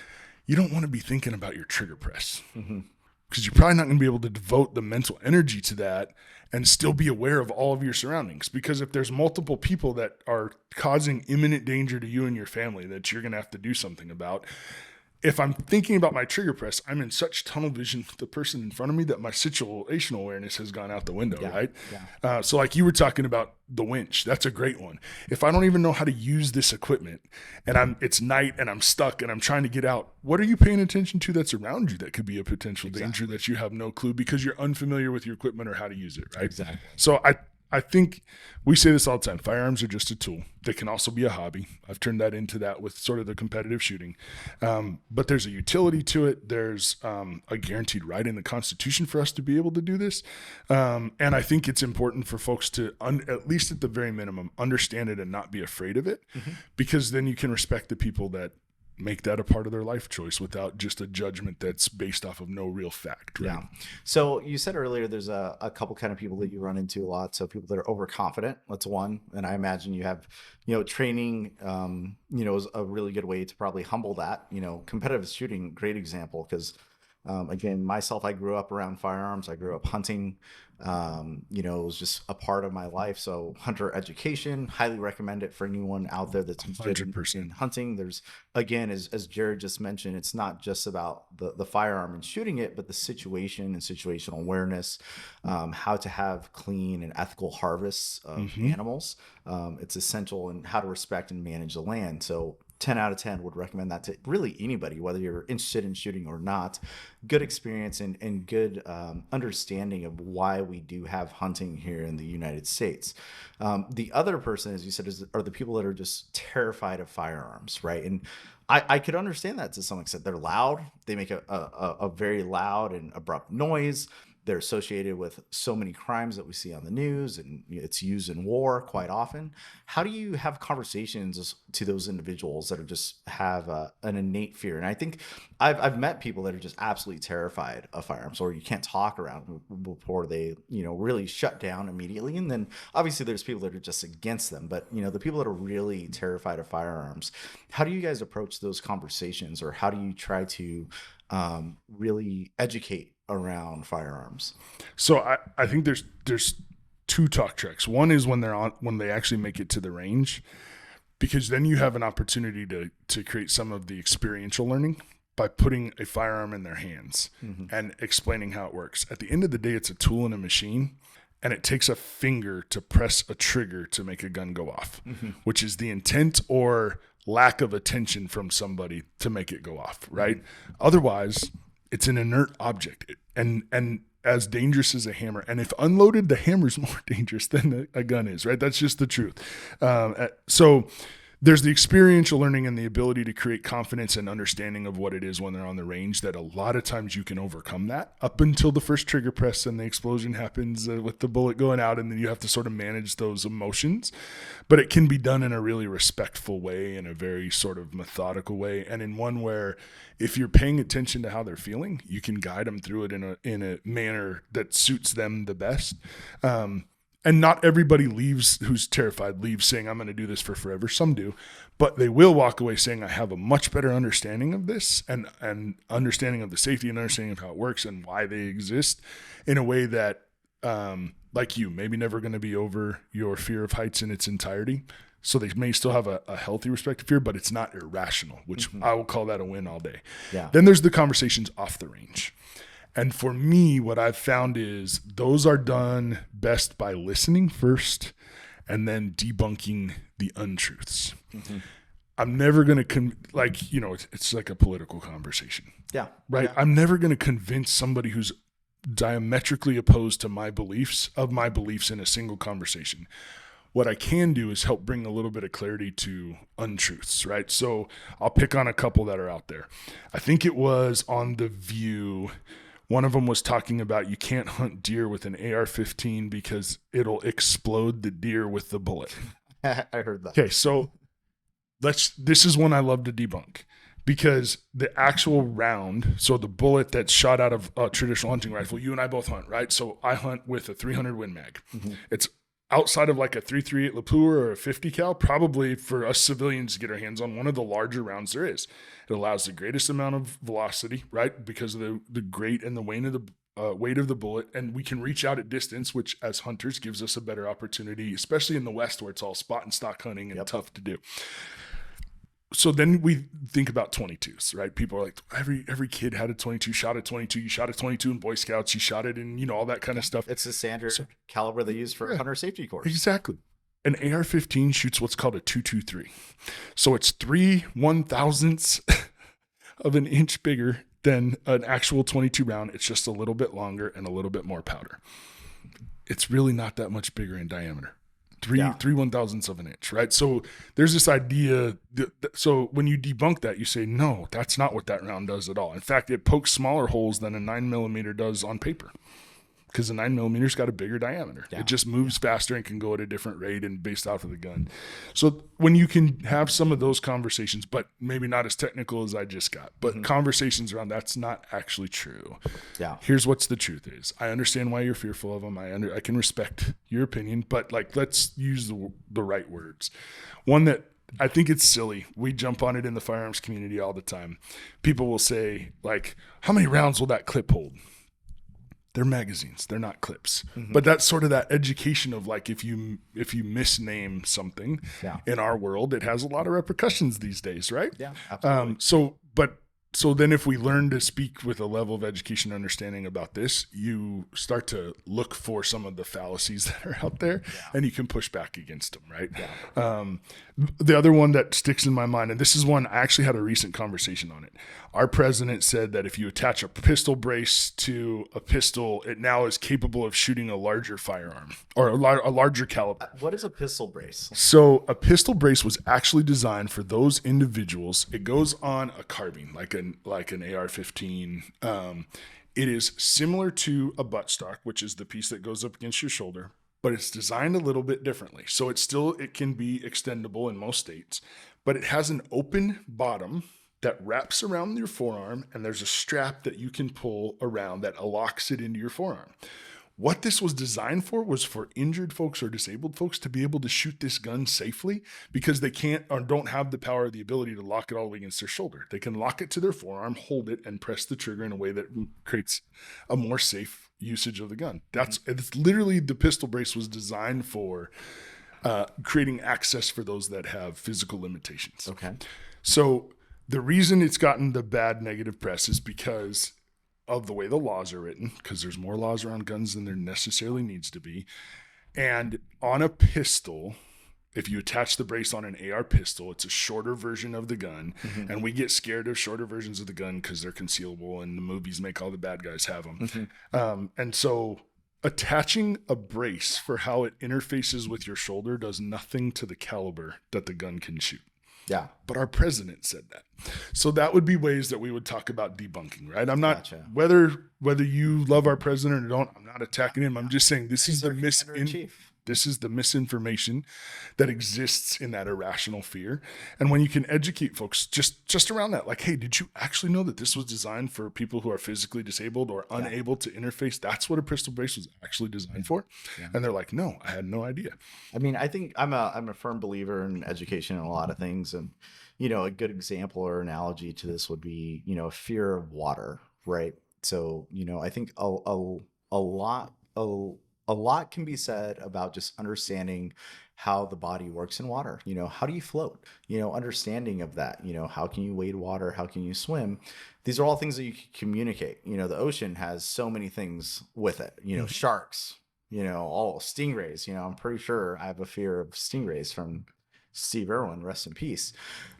you don't want to be thinking about your trigger press because you're probably not going to be able to devote the mental energy to that and still be aware of all of your surroundings. Because if there's multiple people that are causing imminent danger to you and your family that you're going to have to do something about, if I'm thinking about my trigger press, I'm in such tunnel vision with the person in front of me that my situational awareness has gone out the window, Yeah. right? Yeah. So like you were talking about the winch, that's a great one. If I don't even know how to use this equipment and it's night and I'm stuck and I'm trying to get out, what are you paying attention to that's around you that could be a potential danger that you have no clue because you're unfamiliar with your equipment or how to use it, right? Exactly. So I think we say this all the time. Firearms are just a tool. They can also be a hobby. I've turned that into that with sort of the competitive shooting. But there's a utility to it. There's a guaranteed right in the Constitution for us to be able to do this. And I think it's important for folks to, at least at the very minimum, understand it and not be afraid of it, because then you can respect the people that make that a part of their life choice without just a judgment that's based off of no real fact. Right? Yeah. So you said earlier there's a couple kind of people that you run into a lot. So people that are overconfident, that's one. And I imagine you have, training, is a really good way to probably humble that. Competitive shooting, great example, because again, myself, I grew up around firearms. I grew up hunting. It was just a part of my life. So hunter education, highly recommend it for anyone out there that's interested in hunting. There's, again, as Jarrod just mentioned, it's not just about the firearm and shooting it, but the situation and situational awareness, how to have clean and ethical harvests of animals. It's essential in how to respect and manage the land. So 10 out of 10 would recommend that to really anybody, whether you're interested in shooting or not. Good experience and good understanding of why we do have hunting here in the United States. The other person, as you said, are the people that are just terrified of firearms, right? And I could understand that to some extent. They're loud. They make a very loud and abrupt noise. They're associated with so many crimes that we see on the news, and it's used in war quite often. How do you have conversations to those individuals that are just have an innate fear? And I think I've met people that are just absolutely terrified of firearms, or you can't talk around them before they, really shut down immediately. And then obviously there's people that are just against them, but the people that are really terrified of firearms, how do you guys approach those conversations, or how do you try to really educate around firearms? So I think there's two talk tracks. One is when they actually make it to the range, because then you have an opportunity to create some of the experiential learning by putting a firearm in their hands and explaining how it works. At the end of the day, it's a tool in a machine, and it takes a finger to press a trigger to make a gun go off, which is the intent or lack of attention from somebody to make it go off, right? Otherwise, it's an inert object and as dangerous as a hammer. And if unloaded, the hammer's more dangerous than a gun is, right? That's just the truth. So there's the experiential learning and the ability to create confidence and understanding of what it is when they're on the range, that a lot of times you can overcome that up until the first trigger press and the explosion happens with the bullet going out, and then you have to sort of manage those emotions. But it can be done in a really respectful way, in a very sort of methodical way, and in one where if you're paying attention to how they're feeling, you can guide them through it in a manner that suits them the best. And not everybody who's terrified leaves saying, I'm going to do this for forever. Some do, but they will walk away saying, I have a much better understanding of this and understanding of the safety and understanding of how it works and why they exist, in a way that, like you, maybe never going to be over your fear of heights in its entirety. So they may still have a healthy respect of fear, but it's not irrational, which I will call that a win all day. Yeah. Then there's the conversations off the range. And for me, what I've found is those are done best by listening first and then debunking the untruths. I'm never going to, it's like a political conversation. Yeah. Right? Yeah. I'm never going to convince somebody who's diametrically opposed to my beliefs in a single conversation. What I can do is help bring a little bit of clarity to untruths, right? So I'll pick on a couple that are out there. I think it was on The View. One of them was talking about you can't hunt deer with an AR-15 because it'll explode the deer with the bullet. I heard that. Okay, so this is one I love to debunk, because the actual round, so the bullet that's shot out of a traditional hunting rifle, you and I both hunt, right? So I hunt with a 300 Win Mag. It's outside of like a 338 Lapua or a 50 cal, probably for us civilians to get our hands on one of the larger rounds there is. It allows the greatest amount of velocity, right? Because of the weight and the weight of the bullet. And we can reach out at distance, which as hunters gives us a better opportunity, especially in the West where it's all spot and stock hunting and tough to do. so then we think about 22s, right? People are like, every kid had a 22, shot a 22. You shot a 22 in Boy Scouts. You shot it in, you know, all that kind of stuff. It's the standard So, caliber they use for yeah, hunter safety course. exactly. An AR-15 shoots what's called a 223. So it's 3/1000ths of an inch bigger than an actual 22 round. It's just a little bit longer and a little bit more powder. It's really not that much bigger in diameter. Three 1,000ths of an inch, right? So there's this idea so when you debunk that, you say, no, that's not what that round does at all. In fact, it pokes smaller holes than a 9mm does on paper, because the 9mm's got a bigger diameter. It just moves faster and can go at a different rate and based off of the gun. So when you can have some of those conversations, but maybe not as technical as I just got, but conversations around that's not actually true. Yeah. Here's what's the truth is. I understand why you're fearful of them. I can respect your opinion, but like, let's use the right words. One that I think it's silly. We jump on it in the firearms community all the time. People will say like, how many rounds will that clip hold? They're magazines. They're not clips. But that's sort of that education of like, if you misname something in our world, it has a lot of repercussions these days, right? Yeah, absolutely. So then if we learn to speak with a level of education and understanding about this, you start to look for some of the fallacies that are out there and you can push back against them, right? Yeah. The other one that sticks in my mind, and this is one I actually had a recent conversation on it. Our president said that if you attach a pistol brace to a pistol, it now is capable of shooting a larger firearm or a larger caliber. What is a pistol brace? So a pistol brace was actually designed for those individuals. It goes on a carbine, like an AR-15. It is similar to a buttstock, which is the piece that goes up against your shoulder, but it's designed a little bit differently. So it can be extendable in most states, but it has an open bottom that wraps around your forearm, and there's a strap that you can pull around that locks it into your forearm. What this was designed for was for injured folks or disabled folks to be able to shoot this gun safely, because they can't or don't have the power or the ability to lock it all the way against their shoulder. They can lock it to their forearm, hold it, and press the trigger in a way that creates a more safe usage of the gun. It's literally, the pistol brace was designed for creating access for those that have physical limitations. Okay. So the reason it's gotten the bad negative press is because of the way the laws are written, because there's more laws around guns than there necessarily needs to be. And on a pistol, if you attach the brace on an AR pistol, it's a shorter version of the gun. And we get scared of shorter versions of the gun because they're concealable and the movies make all the bad guys have them. And so attaching a brace for how it interfaces with your shoulder does nothing to the caliber that the gun can shoot. Yeah. But our president said that. So that would be ways that we would talk about debunking, right? I'm not, Gotcha. whether you love our president or don't, I'm not attacking him. I'm just saying this is the misinformation that exists in that irrational fear. And when you can educate folks just around that, like, hey, did you actually know that this was designed for people who are physically disabled or unable to interface? That's what a pistol brace was actually designed for. And they're like, no, I had no idea. I mean, I think I'm a firm believer in education in a lot of things. And, you know, a good example or analogy to this would be, you know, fear of water, right? So, you know, I think a lot can be said about just understanding how the body works in water. You know, how do you float? You know, understanding of that. You know, how can you wade water? How can you swim? These are all things that you can communicate. You know, the ocean has so many things with it. You know, sharks. You know, all stingrays. You know, I'm pretty sure I have a fear of stingrays from Steve Irwin, rest in peace.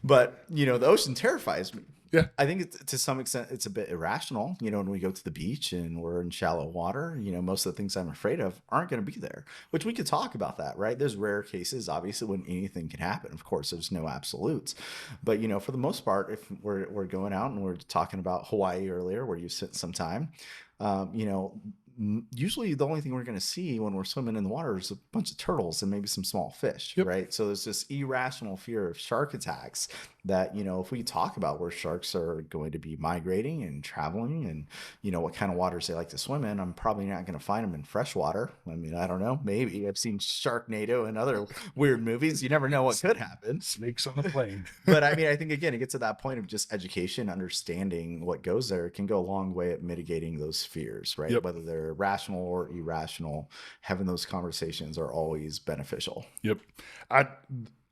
But, you know, the ocean terrifies me. Yeah. I think to some extent it's a bit irrational. You know, when we go to the beach and we're in shallow water, you know, most of the things I'm afraid of aren't going to be there, which we could talk about that, right? There's rare cases, obviously, when anything can happen. Of course, there's no absolutes. But, you know, for the most part, if we're going out and we're talking about Hawaii earlier, where you spent some time, you know, usually the only thing we're going to see when we're swimming in the water is a bunch of turtles and maybe some small fish, right? So there's this irrational fear of shark attacks that, you know, if we talk about where sharks are going to be migrating and traveling and, you know, what kind of waters they like to swim in, I'm probably not going to find them in fresh water. I mean, I don't know. Maybe I've seen Sharknado and other weird movies. You never know what could happen. Snakes on a plane. But I mean, I think, again, it gets to that point of just education, understanding what goes there. It can go a long way at mitigating those fears, right? Whether they're rational or irrational, having those conversations are always beneficial.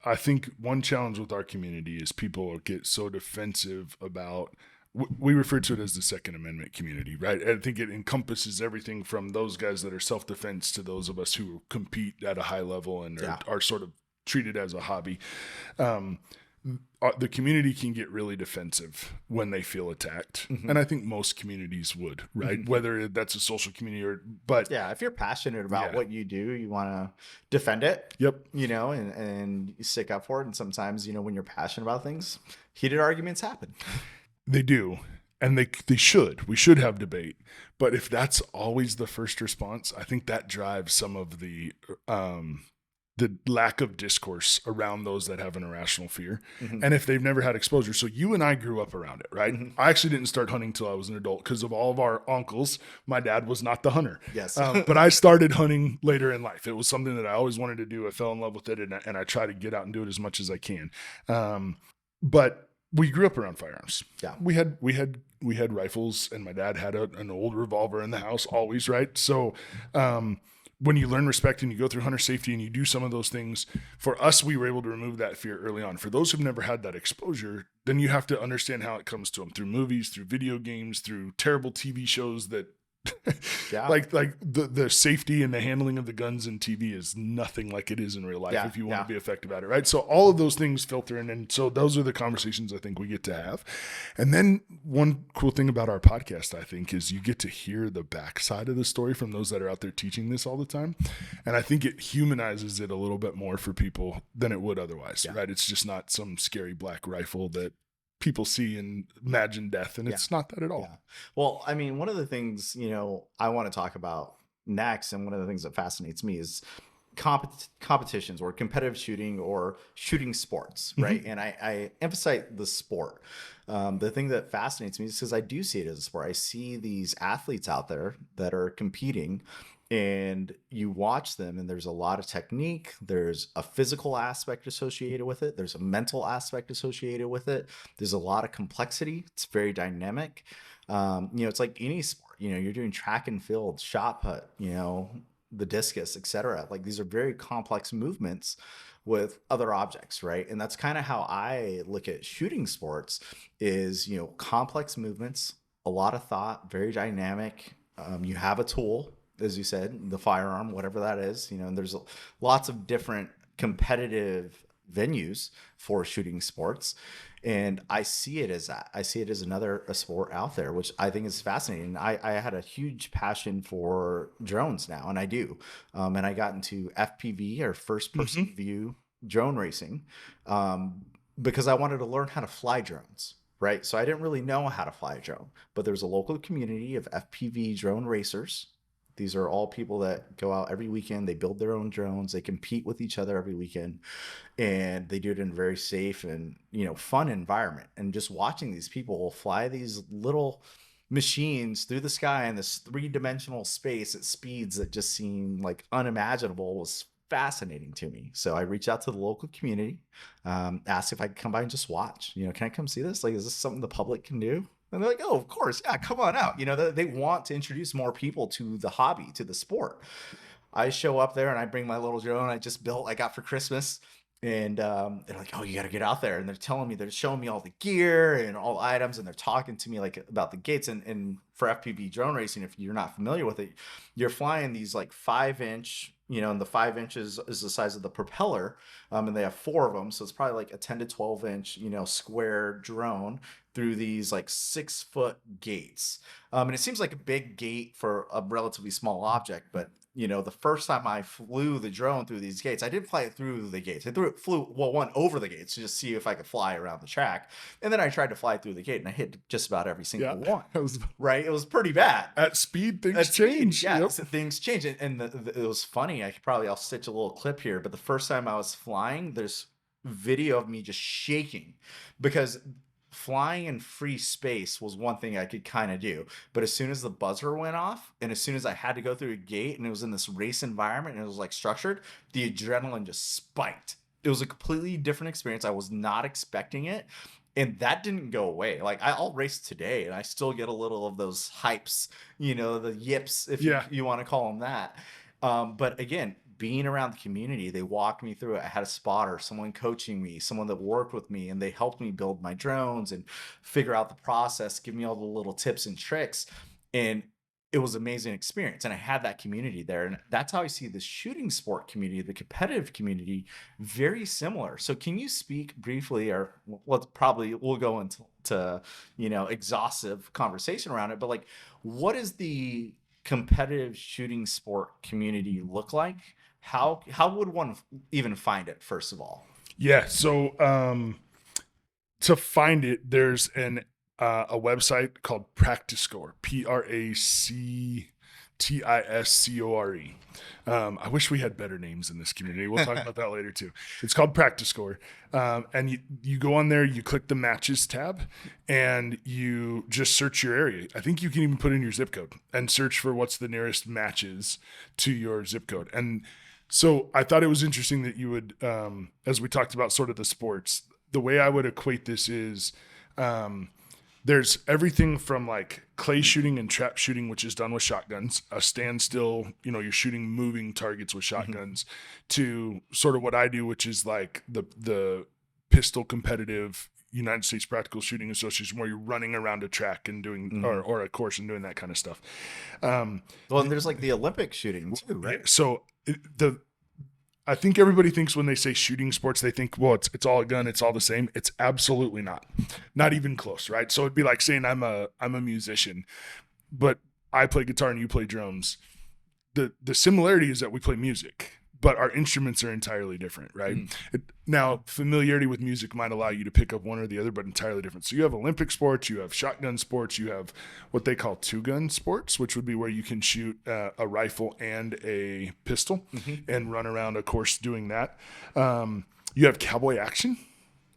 I think one challenge with our community is people get so defensive about, we refer to it as the Second Amendment community, right? I think it encompasses everything from those guys that are self-defense to those of us who compete at a high level and Yeah. are sort of treated as a hobby. The community can get really defensive when they feel attacked. Mhm. And I think most communities would, right? Mhm. Whether that's a social community but Yeah, if you're passionate about Yeah. what you do, you want to defend it, yep, and you stick up for it. And sometimes, when you're passionate about things, heated arguments happen. they do. And they should. We should have debate. But if that's always the first response, I think that drives some of the lack of discourse around those that have an irrational fear. Mhm. And if they've never had exposure. So you and I grew up around it, right? Mhm. I actually didn't start hunting till I was an adult because of all of our uncles. My dad was not the hunter. Yes. But I started hunting later in life. It was something that I always wanted to do. I fell in love with it, and I try to get out and do it as much as I can. But we grew up around firearms. Yeah. We had rifles, and my dad had an old revolver in the house always, right? So when you learn respect and you go through hunter safety and you do some of those things, for us, we were able to remove that fear early on. For those who've never had that exposure, then you have to understand how it comes to them through movies, through video games, through terrible TV shows that Yeah. like the safety and the handling of the guns in TV is nothing like it is in real life Yeah, if you want yeah. to be effective at it, right? So all of those things filter in, and so those are the conversations I think we get to have. And then one cool thing about our podcast, I think, is you get to hear the backside of the story from those that are out there teaching this all the time, and I think it humanizes it a little bit more for people than it would otherwise, Yeah. right? It's just not some scary black rifle that people see and imagine death, and it's not that at all. Yeah. Well, I mean, one of the things, I want to talk about next, and one of the things that fascinates me is competitions or competitive shooting or shooting sports, right? And I emphasize the sport. The thing that fascinates me is because I do see it as a sport. I see these athletes out there that are competing, and you watch them, and there's a lot of technique. There's a physical aspect associated with it. There's a mental aspect associated with it. There's a lot of complexity. It's very dynamic. It's like any sport. You're doing track and field, shot put, the discus, etc. Like these are very complex movements with other objects, right? And that's kind of how I look at shooting sports is, complex movements, a lot of thought, very dynamic. You have a tool, as you said, the firearm, whatever that is, and there's lots of different competitive venues for shooting sports. And I see it as that. I see it as a sport out there, which I think is fascinating. I had a huge passion for drones now, and I do. And I got into FPV, or first person view drone racing, because I wanted to learn how to fly drones. Right. So I didn't really know how to fly a drone, but there's a local community of FPV drone racers. These are all people that go out every weekend. They build their own drones. They compete with each other every weekend, and they do it in a very safe and fun environment. And just watching these people fly these little machines through the sky in this three-dimensional space at speeds that just seem like unimaginable was fascinating to me. So I reached out to the local community, asked if I could come by and just watch. Can I come see this? Like, is this something the public can do? And they're like, oh, of course. Yeah, come on out. They want to introduce more people to the hobby, to the sport. I show up there and I bring my little drone I just built, I got for Christmas. And they're like, oh, you got to get out there. And they're showing me all the gear and all the items. And they're talking to me like about the gates. And for FPV drone racing, if you're not familiar with it, you're flying these like 5-inch, and the 5 inches is the size of the propeller. And they have 4 of them. So it's probably like a 10 to 12 inch, square drone through these like 6-foot gates. And it seems like a big gate for a relatively small object, but the first time I flew the drone through these gates, I didn't fly it through the gates. I flew one over the gates to just see if I could fly around the track. And then I tried to fly through the gate, and I hit just about every single one. Right? It was pretty bad. At speed, things change. Yeah, things change. And it was funny. I'll stitch a little clip here. But the first time I was flying, there's video of me just shaking because flying in free space was one thing I could kind of do. But as soon as the buzzer went off, and as soon as I had to go through a gate, and it was in this race environment and it was like structured, the adrenaline just spiked. It was a completely different experience. I was not expecting it. And that didn't go away. Like I'll race today and I still get a little of those hypes, the yips, if you want to call them that. But again, being around the community, they walked me through it. I had a spotter, someone coaching me, someone that worked with me, and they helped me build my drones and figure out the process, give me all the little tips and tricks. And it was an amazing experience. And I had that community there. And that's how I see the shooting sport community, the competitive community, very similar. So can you speak briefly, or we'll go into exhaustive conversation around it, but like, what is the competitive shooting sport community look like? How would one even find it, first of all? Yeah. So to find it, there's a website called Practice Score, PractiScore. I wish we had better names in this community. We'll talk about that later too. It's called Practice Score. And you go on there, you click the matches tab, and you just search your area. I think you can even put in your zip code and search for what's the nearest matches to your zip code. And so I thought it was interesting that you would, as we talked about sort of the sports, the way I would equate this is, there's everything from like clay shooting and trap shooting, which is done with shotguns, a standstill, you're shooting moving targets with shotguns, to sort of what I do, which is like the pistol competitive United States Practical Shooting Association, where you're running around a track and doing, or a course and doing that kind of stuff. Well, and there's like the Olympic shooting too, right? So I think everybody thinks when they say shooting sports, they think, well, it's all a gun, it's all the same. It's absolutely not even close, right? So it'd be like saying I'm a musician, but I play guitar and you play drums. The similarity is that we play music, but our instruments are entirely different, right? Now, familiarity with music might allow you to pick up one or the other, but entirely different. So you have Olympic sports, you have shotgun sports, you have what they call two-gun sports, which would be where you can shoot a rifle and a pistol and run around a course doing that. You have cowboy action.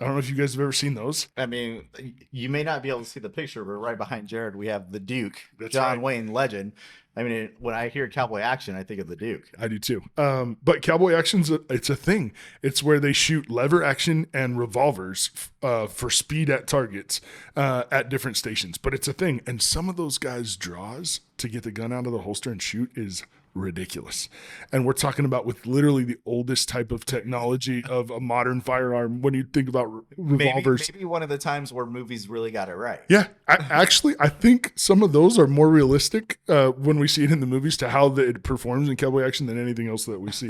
I don't know if you guys have ever seen those. I mean, you may not be able to see the picture, but right behind Jarrod, we have the Duke, That's John right. Wayne legend. I mean, when I hear cowboy action, I think of the Duke. I do too. But cowboy action's it's a thing. It's where they shoot lever action and revolvers for speed at targets at different stations. But it's a thing. And some of those guys' draws to get the gun out of the holster and shoot is ridiculous. And we're talking about with literally the oldest type of technology of a modern firearm when you think about revolvers. Maybe one of the times where movies really got it right. Yeah, I think some of those are more realistic when we see it in the movies to how it performs in cowboy action than anything else that we see.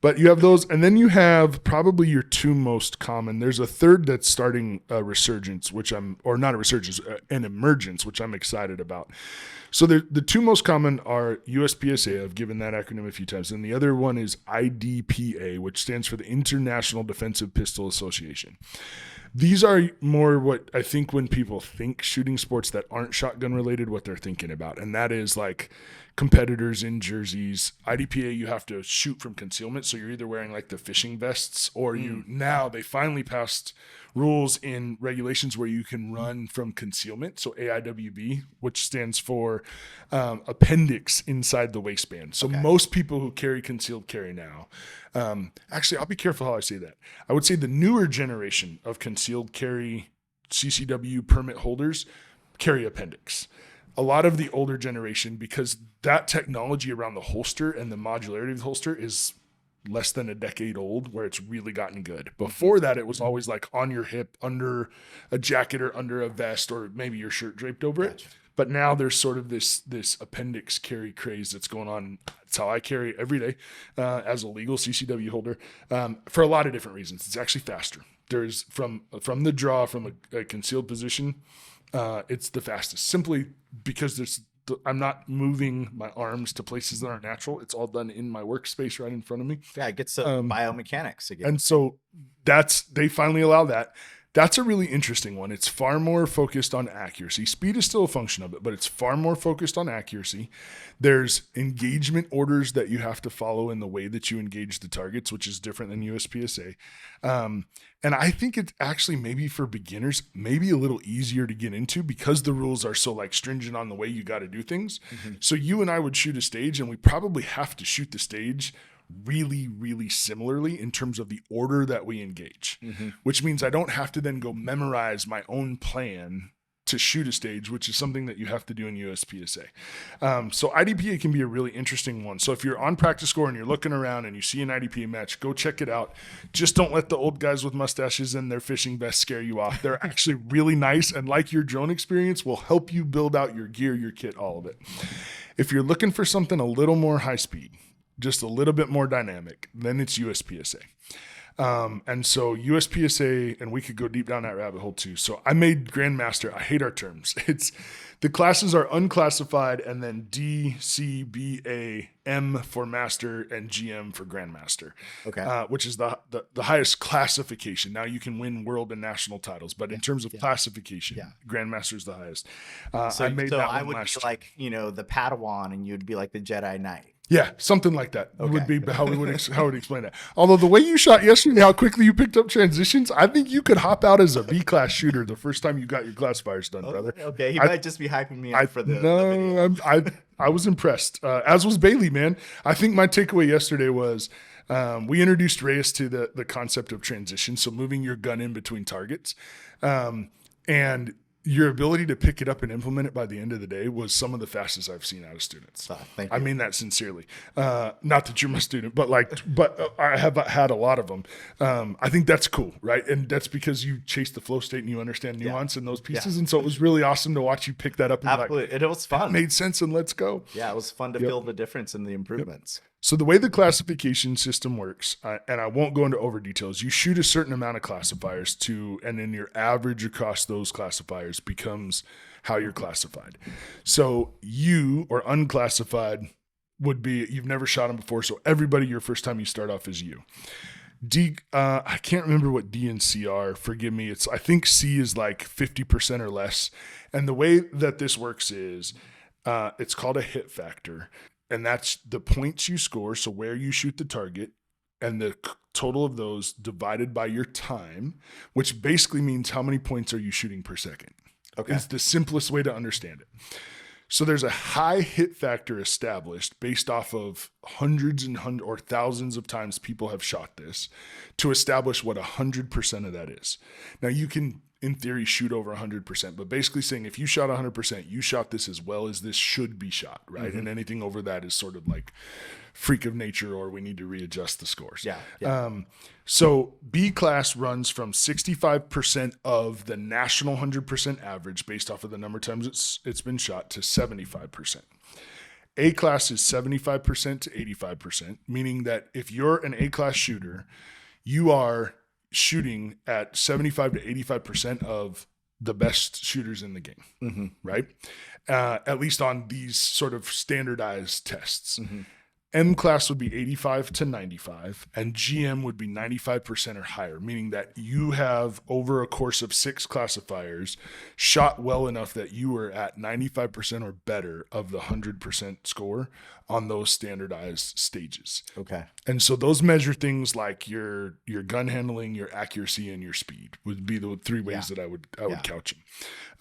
But you have those, and then you have probably your two most common. There's a third that's starting a resurgence, an emergence, which I'm excited about. So the two most common are USPSA. I've given that acronym a few times. And the other one is IDPA, which stands for the International Defensive Pistol Association. These are more what I think when people think shooting sports that aren't shotgun related, what they're thinking about. And that is like competitors in jerseys. IDPA, you have to shoot from concealment. So you're either wearing like the fishing vests or now they finally passed rules in regulations where you can run from concealment. So AIWB, which stands for appendix inside the waistband. So most people who carry concealed carry now, actually, I'll be careful how I say that. I would say the newer generation of concealed carry CCW permit holders carry appendix. A lot of the older generation, because that technology around the holster and the modularity of the holster is less than a decade old, where it's really gotten good. Before that, it was always like on your hip, under a jacket or under a vest, or maybe your shirt draped over it. But now there's sort of this appendix carry craze that's going on. That's how I carry every day as a legal CCW holder for a lot of different reasons. It's actually faster. There's from the draw, from a concealed position, it's the fastest, simply because I'm not moving my arms to places that aren't natural. It's all done in my workspace right in front of me. Yeah, it gets to biomechanics again. And so they finally allow that. That's a really interesting one. It's far more focused on accuracy. Speed is still a function of it, but it's far more focused on accuracy. There's engagement orders that you have to follow in the way that you engage the targets, which is different than USPSA. And I think it's actually maybe for beginners, maybe a little easier to get into because the rules are so like stringent on the way you got to do things. So you and I would shoot a stage, and we probably have to shoot the stage really, really similarly in terms of the order that we engage, which means I don't have to then go memorize my own plan to shoot a stage, which is something that you have to do in USPSA. So IDPA can be a really interesting one. So if you're on practice score and you're looking around and you see an IDPA match, go check it out. Just don't let the old guys with mustaches and their fishing vests scare you off. They're actually really nice, and like your drone experience, will help you build out your gear, your kit, all of it. If you're looking for something a little more high speed, just a little bit more dynamic, then it's USPSA. And so USPSA, and we could go deep down that rabbit hole too. So I made Grandmaster. I hate our terms. It's the classes are unclassified, and then D, C, B, A, M for master, and GM for Grandmaster. Okay. Which is the highest classification. Now you can win world and national titles, but in terms of classification, Grandmaster is the highest. So I would be last like, the Padawan, and you'd be like the Jedi Knight. Yeah, something like that would be how we would how would explain that. Although the way you shot yesterday, how quickly you picked up transitions, I think you could hop out as a B-class shooter the first time you got your classifiers done, brother. Okay, he might just be hyping me up for the video. I was impressed, as was Bailey, man. I think my takeaway yesterday was we introduced Reyes to the concept of transition, so moving your gun in between targets. And your ability to pick it up and implement it by the end of the day was some of the fastest I've seen out of students. Thank you. I mean that sincerely. Not that you're my student, but I have had a lot of them. I think that's cool, right? And that's because you chase the flow state and you understand nuance in those pieces. And so it was really awesome to watch you pick that up. And absolutely. And it was fun. It made sense, and let's go. Yeah, it was fun to feel the difference in the improvements. So the way the classification system works, and I won't go into over details, you shoot a certain amount of classifiers and then your average across those classifiers becomes how you're classified. So you or unclassified would be, you've never shot them before, so everybody your first time you start off is you. D, I can't remember what D and C are. Forgive me. I think C is like 50% or less. And the way that this works is it's called a hit factor. And that's the points you score, so where you shoot the target, and the total of those divided by your time, which basically means how many points are you shooting per second. Okay. It's the simplest way to understand it. So there's a high hit factor established based off of hundreds or thousands of times people have shot this to establish what 100% of that is. Now you can, in theory, shoot over 100%, but basically saying if you shot 100%, you shot this as well as this should be shot, right? Mm-hmm. And anything over that is sort of like freak of nature, or we need to readjust the scores. So B class runs from 65% of the national 100% average based off of the number of times it's been shot to 75%. A class is 75% to 85%, meaning that if you're an A class shooter, you are shooting at 75 to 85% of the best shooters in the game, right? At least on these sort of standardized tests. M class would be 85 to 95, and GM would be 95% or higher, meaning that you have, over a course of 6 classifiers, shot well enough that you were at 95% or better of the 100% score on those standardized stages. Okay. And so those measure things like your gun handling, your accuracy, and your speed would be the 3 ways that I would couch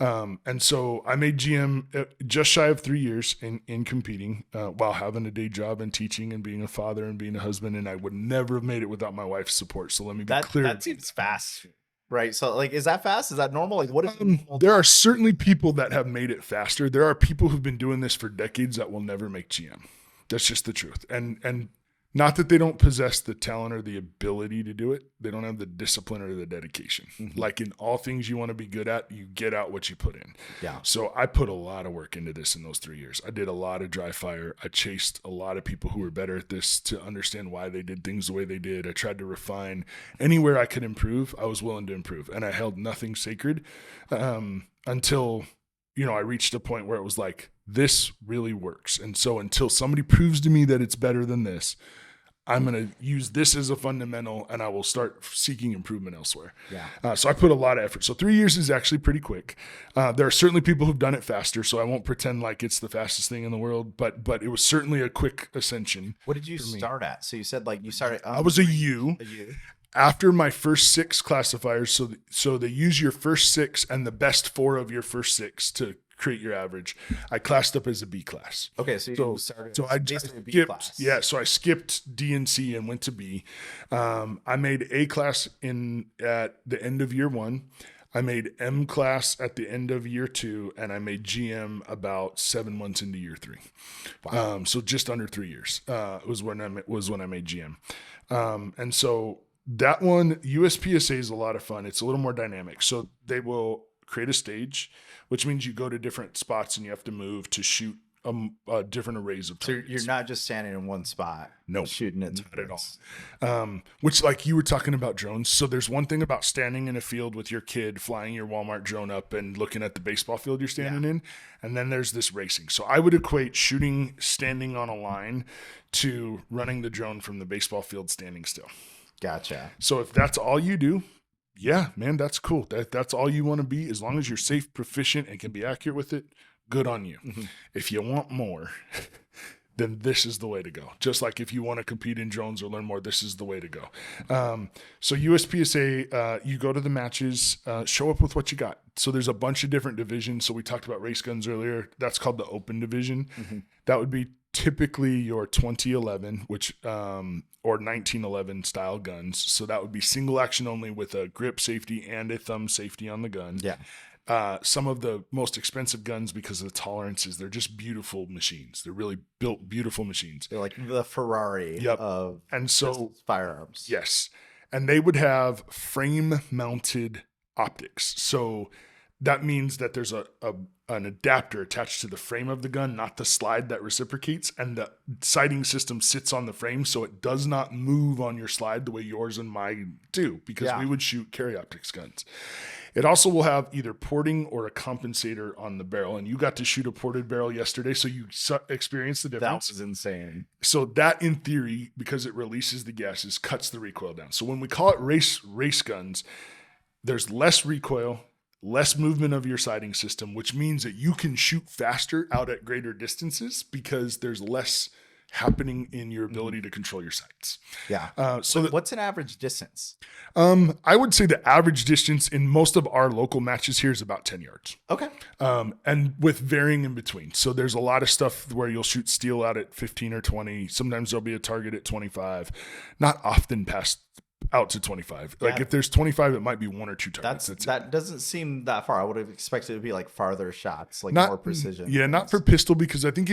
them. And so I made GM just shy of 3 years in competing while having a day job and teaching and being a father and being a husband, and I would never have made it without my wife's support. So let me be clear. That seems fast. Right. So like, is that fast? Is that normal? Like what is there are certainly people that have made it faster. There are people who've been doing this for decades that will never make GM. That's just the truth. And not that they don't possess the talent or the ability to do it. They don't have the discipline or the dedication. Like in all things you want to be good at, you get out what you put in. Yeah. So I put a lot of work into this in those 3 years. I did a lot of dry fire. I chased a lot of people who were better at this to understand why they did things the way they did. I tried to refine anywhere I could improve. I was willing to improve, and I held nothing sacred until, I reached a point where it was like, this really works. And so until somebody proves to me that it's better than this, I'm going to use this as a fundamental, and I will start seeking improvement elsewhere. Yeah. So I put a lot of effort. So 3 years is actually pretty quick. There are certainly people who've done it faster, so I won't pretend like it's the fastest thing in the world, but it was certainly a quick ascension. What did you start at? So you said like you started. I was a U. After my first 6 classifiers, so they use your first 6 and the best 4 of your first 6 to create your average. I classed up as a B class. Okay, so you started. So I skipped B class. Yeah, so I skipped D and C and went to B. I made A class at the end of year 1. I made M class at the end of year 2, and I made GM about 7 months into year 3. Wow. So just under 3 years was when I made GM. And so that one, USPSA is a lot of fun. It's a little more dynamic. So they will create a stage, which means you go to different spots and you have to move to shoot different arrays of So targets. you're not just standing in one spot, No, shooting it not at all. Which, like you were talking about drones. So there's one thing about standing in a field with your kid, flying your Walmart drone up and looking at the baseball field you're standing in. And then there's this racing. So I would equate shooting standing on a line to running the drone from the baseball field standing still. Gotcha. So if that's all you do, yeah, man, that's cool. That's all you want to be. As long as you're safe, proficient, and can be accurate with it, good on you. Mm-hmm. If you want more, then this is the way to go. Just like if you want to compete in drones or learn more, this is the way to go. So USPSA, you go to the matches, show up with what you got. So there's a bunch of different divisions. So we talked about race guns earlier. That's called the open division. Mm-hmm. That would be typically your 2011, which or 1911 style guns. So that would be single action only with a grip safety and a thumb safety on the gun. Yeah. Some of the most expensive guns, because of the tolerances, they're just beautiful machines. They're really built beautiful machines. They're like the Ferrari of and so firearms. Yes. And they would have frame mounted optics. So that means that there's an adapter attached to the frame of the gun, not the slide that reciprocates. And the sighting system sits on the frame, so it does not move on your slide the way yours and mine do, because we would shoot carry optics guns. It also will have either porting or a compensator on the barrel. And you got to shoot a ported barrel yesterday, so you experienced the difference. That was insane. So that, in theory, because it releases the gases, cuts the recoil down. So when we call it race guns, there's less recoil, less movement of your sighting system, which means that you can shoot faster out at greater distances because there's less happening in your ability to control your sights. Yeah. So what's an average distance? I would say the average distance in most of our local matches here is about 10 yards. Okay. And with varying in between. So there's a lot of stuff where you'll shoot steel out at 15 or 20. Sometimes there'll be a target at 25. Not often past out to 25. Like if there's 25, it might be 1 or 2 targets. That doesn't seem that far. I would have expected it to be like farther shots, like more precision. Yeah, not for pistol, because I think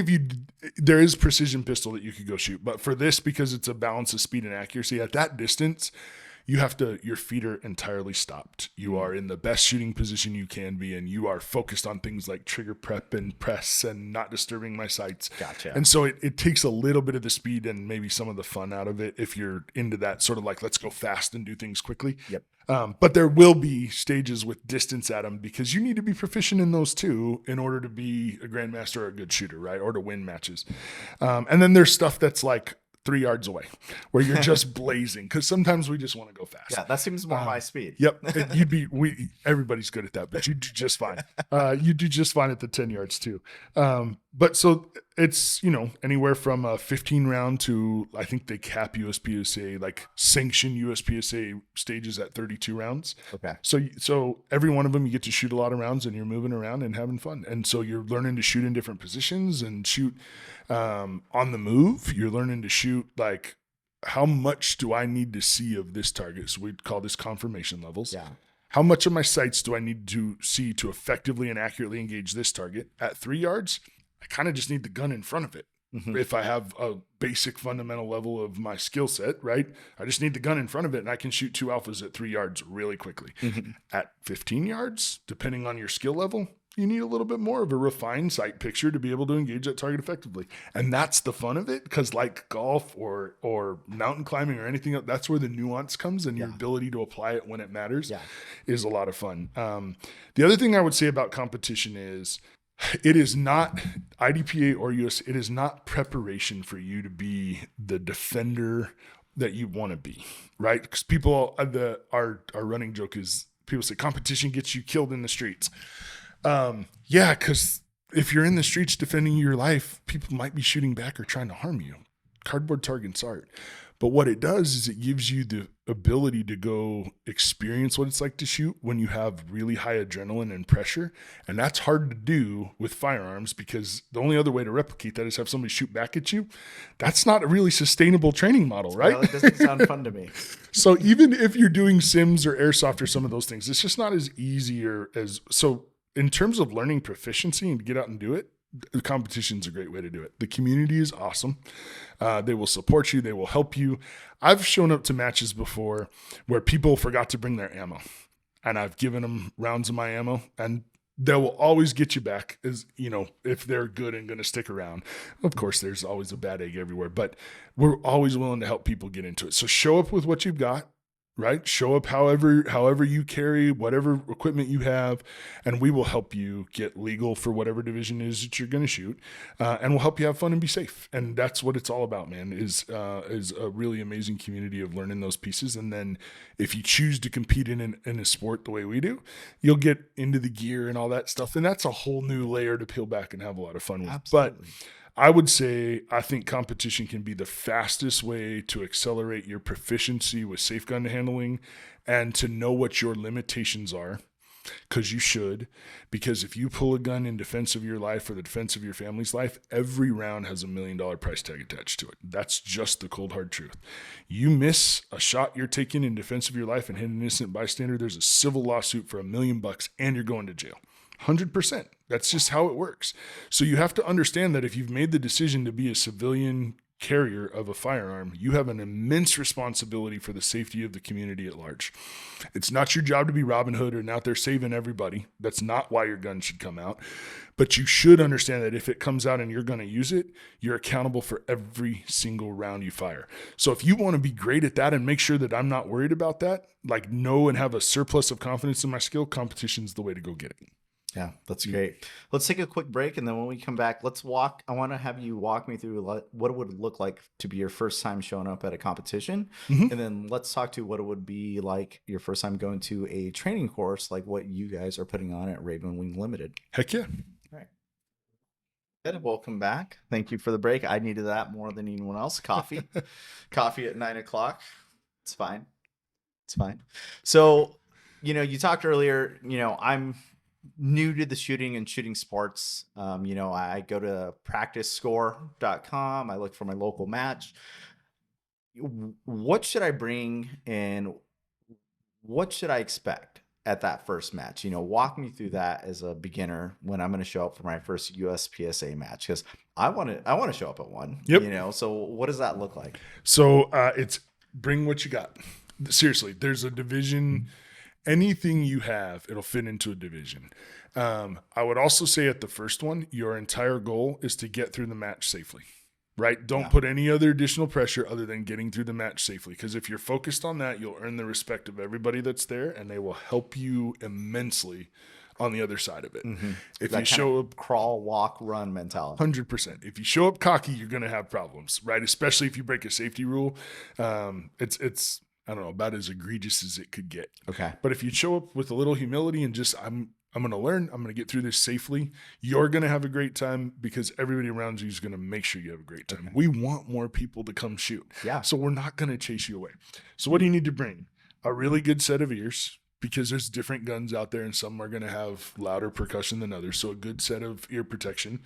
there is precision pistol that you could go shoot. But for this, because it's a balance of speed and accuracy, at that distance, your feet are entirely stopped. You are in the best shooting position you can be, and you are focused on things like trigger prep and press and not disturbing my sights. Gotcha. And so it takes a little bit of the speed and maybe some of the fun out of it if you're into that sort of like, let's go fast and do things quickly. Yep. But there will be stages with distance at them, because you need to be proficient in those too in order to be a grandmaster or a good shooter, right? Or to win matches. And then there's stuff that's like 3 yards away where you're just blazing, because sometimes we just want to go fast. Yeah, that seems more my speed. Yep. Everybody's good at that, but you do just fine. You do just fine at the 10 yards too. But so it's, anywhere from a 15 round to, I think they cap USPSA, like sanctioned USPSA stages at 32 rounds. Okay. So every one of them, you get to shoot a lot of rounds and you're moving around and having fun. And so you're learning to shoot in different positions and shoot on the move. You're learning to shoot like, how much do I need to see of this target? So we call this confirmation levels. Yeah. How much of my sights do I need to see to effectively and accurately engage this target? At 3 yards, I kind of just need the gun in front of it. Mm-hmm. If I have a basic fundamental level of my skill set, right? I just need the gun in front of it, and I can shoot 2 alphas at 3 yards really quickly. Mm-hmm. At 15 yards, depending on your skill level, you need a little bit more of a refined sight picture to be able to engage that target effectively. And that's the fun of it, because like golf or mountain climbing or anything else, that's where the nuance comes, and your ability to apply it when it matters is a lot of fun. The other thing I would say about competition is, it is not IDPA or US. It is not preparation for you to be the defender that you want to be, right? Because people, our running joke is, people say competition gets you killed in the streets. Yeah, because if you're in the streets defending your life, people might be shooting back or trying to harm you. Cardboard targets aren't. But what it does is it gives you the ability to go experience what it's like to shoot when you have really high adrenaline and pressure. And that's hard to do with firearms, because the only other way to replicate that is have somebody shoot back at you. That's not a really sustainable training model, right? Well, it doesn't sound fun to me. So even if you're doing sims or airsoft or some of those things, it's just not as easy or as, so in terms of learning proficiency and to get out and do it, the competition is a great way to do it. The community is awesome. They will support you. They will help you. I've shown up to matches before where people forgot to bring their ammo, and I've given them rounds of my ammo, and they will always get you back, as you know, if they're good and going to stick around. Of course, there's always a bad egg everywhere, but we're always willing to help people get into it. So show up with what you've got. Right? Show up however you carry, whatever equipment you have, and we will help you get legal for whatever division is that you're going to shoot, and we'll help you have fun and be safe. And that's what it's all about, man, is a really amazing community of learning those pieces. And then if you choose to compete in a sport the way we do, you'll get into the gear and all that stuff. And that's a whole new layer to peel back and have a lot of fun with. Absolutely. But I would say I think competition can be the fastest way to accelerate your proficiency with safe gun handling and to know what your limitations are, because you should. Because if you pull a gun in defense of your life or the defense of your family's life, every round has $1 million price tag attached to it. That's just the cold hard truth. You miss a shot you're taking in defense of your life and hit an innocent bystander, there's a civil lawsuit for $1 million and you're going to jail. 100%. That's just how it works. So you have to understand that if you've made the decision to be a civilian carrier of a firearm, you have an immense responsibility for the safety of the community at large. It's not your job to be Robin Hood and out there saving everybody. That's not why your gun should come out. But you should understand that if it comes out and you're going to use it, you're accountable for every single round you fire. So if you want to be great at that and make sure that I'm not worried about that, like know and have a surplus of confidence in my skill, competition's the way to go get it. Yeah, that's great. Let's take a quick break, and then when we come back, I want to have you walk me through what it would look like to be your first time showing up at a competition. Mm-hmm. And then let's talk to what it would be like your first time going to a training course like what you guys are putting on at Ravenwing Limited. Heck yeah. All right. Good. Welcome back. Thank you for the break. I needed that more than anyone else. Coffee. Coffee at 9:00. It's fine. It's fine. So, you talked earlier, I'm new to the shooting and shooting sports. I go to practicescore.com. I look for my local match. What should I bring and what should I expect at that first match? Walk me through that as a beginner when I'm going to show up for my first USPSA match, because I want to show up at one. Yep. So what does that look like? So it's bring what you got. Seriously, there's a division. Anything you have, it'll fit into a division. I would also say at the first one, your entire goal is to get through the match safely, right? Don't put any other additional pressure other than getting through the match safely. Because if you're focused on that, you'll earn the respect of everybody that's there, and they will help you immensely on the other side of it. Mm-hmm. If that you show up crawl, walk, run mentality, 100%. If you show up cocky, you're going to have problems, right? Especially if you break a safety rule. It's I don't know, about as egregious as it could get. Okay. But if you show up with a little humility and just, I'm going to learn, I'm going to get through this safely, you're going to have a great time because everybody around you is going to make sure you have a great time. Okay. We want more people to come shoot. Yeah. So we're not going to chase you away. So what do you need to bring? A really good set of ears, because there's different guns out there and some are going to have louder percussion than others. So a good set of ear protection,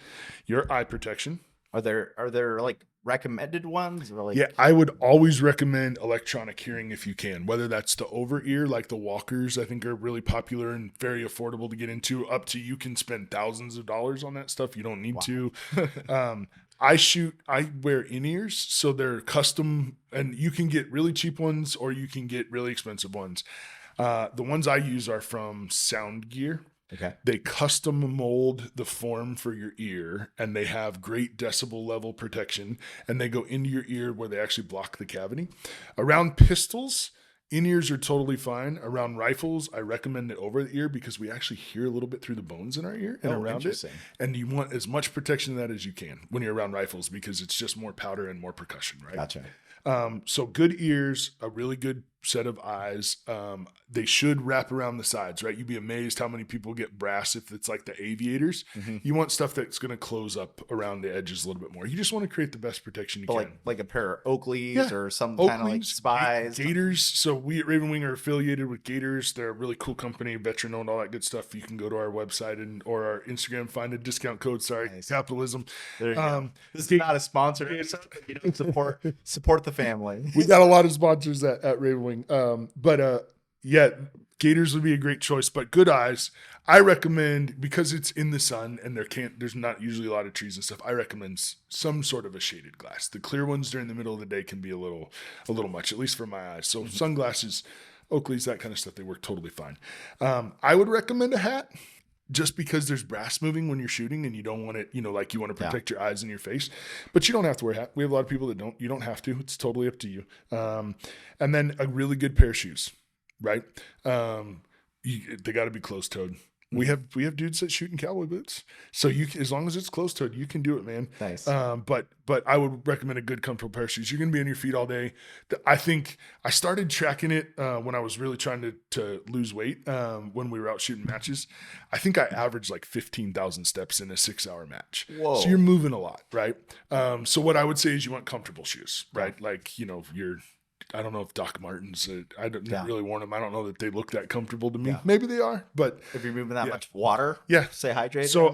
your eye protection. Are there like recommended ones? Or like... Yeah, I would always recommend electronic hearing if you can, whether that's the over ear, like the walkers, I think are really popular and very affordable to get into, up to you can spend thousands of dollars on that stuff. You don't need to. I wear in-ears, so they're custom, and you can get really cheap ones or you can get really expensive ones. The ones I use are from Sound Gear. Okay. They custom mold the form for your ear, and they have great decibel level protection, and they go into your ear where they actually block the cavity. Around pistols, in-ears are totally fine. Around rifles, I recommend it over the ear because we actually hear a little bit through the bones in our ear and around it. And you want as much protection of that as you can when you're around rifles because it's just more powder and more percussion, right? Gotcha. So good ears, a really good set of eyes. They should wrap around the sides, right? You'd be amazed how many people get brass if it's like the aviators. You want stuff that's going to close up around the edges a little bit more. You just want to create the best protection you But can. like a pair of Oakleys Yeah. or some kind of like Oakleys, Spies. Gators. So we at Ravenwing are affiliated with Gators. They're a really cool company, veteran owned, all that good stuff. You can go to our website or our Instagram, find a discount code. Sorry, Nice. capitalism. There you go. This is not a sponsored episode, but, you know, support the family. We got a lot of sponsors at Ravenwing. Yeah, Gators would be a great choice, but good eyes. I recommend, because it's in the sun and there's not usually a lot of trees and stuff. I recommend some sort of a shaded glass. The clear ones during the middle of the day can be a little much, at least for my eyes. So sunglasses, Oakleys, that kind of stuff, they work totally fine. I would recommend a hat, just because there's brass moving when you're shooting and you don't want it, you know, like you want to protect your eyes and your face, but you don't have to wear a hat. We have a lot of people that don't. You don't have to. It's totally up to you. And then a really good pair of shoes, right? They got to be closed-toed. We have dudes that shoot in cowboy boots, so as long as it's closed-toed, you can do it, man. Nice. But I would recommend a good, comfortable pair of shoes. You're going to be on your feet all day. I think I started tracking it when I was really trying to lose weight. When we were out shooting matches, I think I averaged like 15,000 steps in a 6-hour match. Whoa. So you're moving a lot, right? So what I would say is you want comfortable shoes, right? Like, you know, I don't know if Doc Martens, I don't really worn them. I don't know that they look that comfortable to me. Maybe they are, but if you're moving that much water, stay hydrated. So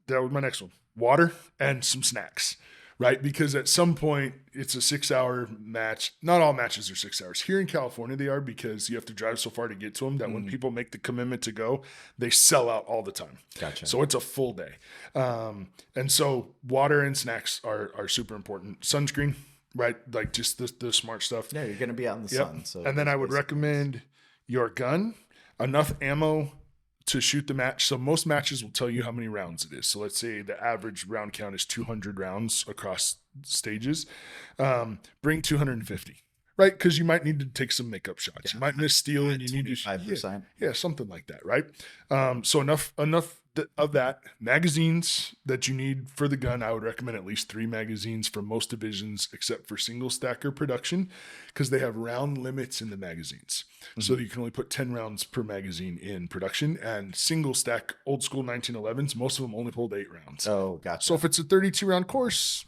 that was my next one: water and some snacks, right? Because at some point it's a 6-hour match. Not all matches are 6 hours. Here in California, they are, because you have to drive so far to get to them that when people make the commitment to go, they sell out all the time. Gotcha. So it's a full day. And so water and snacks are super important. Sunscreen. Right, like just the smart stuff. Yeah, you're going to be out in the sun. So and then I would recommend your gun, enough ammo to shoot the match. So most matches will tell you how many rounds it is. So let's say the average round count is 200 rounds across stages. Bring 250. Right, because you might need to take some makeup shots. You might miss steel, and you need to 5%. Yeah, something like that. Right. So enough of that. Magazines that you need for the gun, I would recommend at least 3 magazines for most divisions, except for single stacker production, because they have round limits in the magazines. So you can only put 10 rounds per magazine in production. And single stack old school 1911s, most of them only hold 8 rounds. Oh, gotcha. So if it's a 32 round course,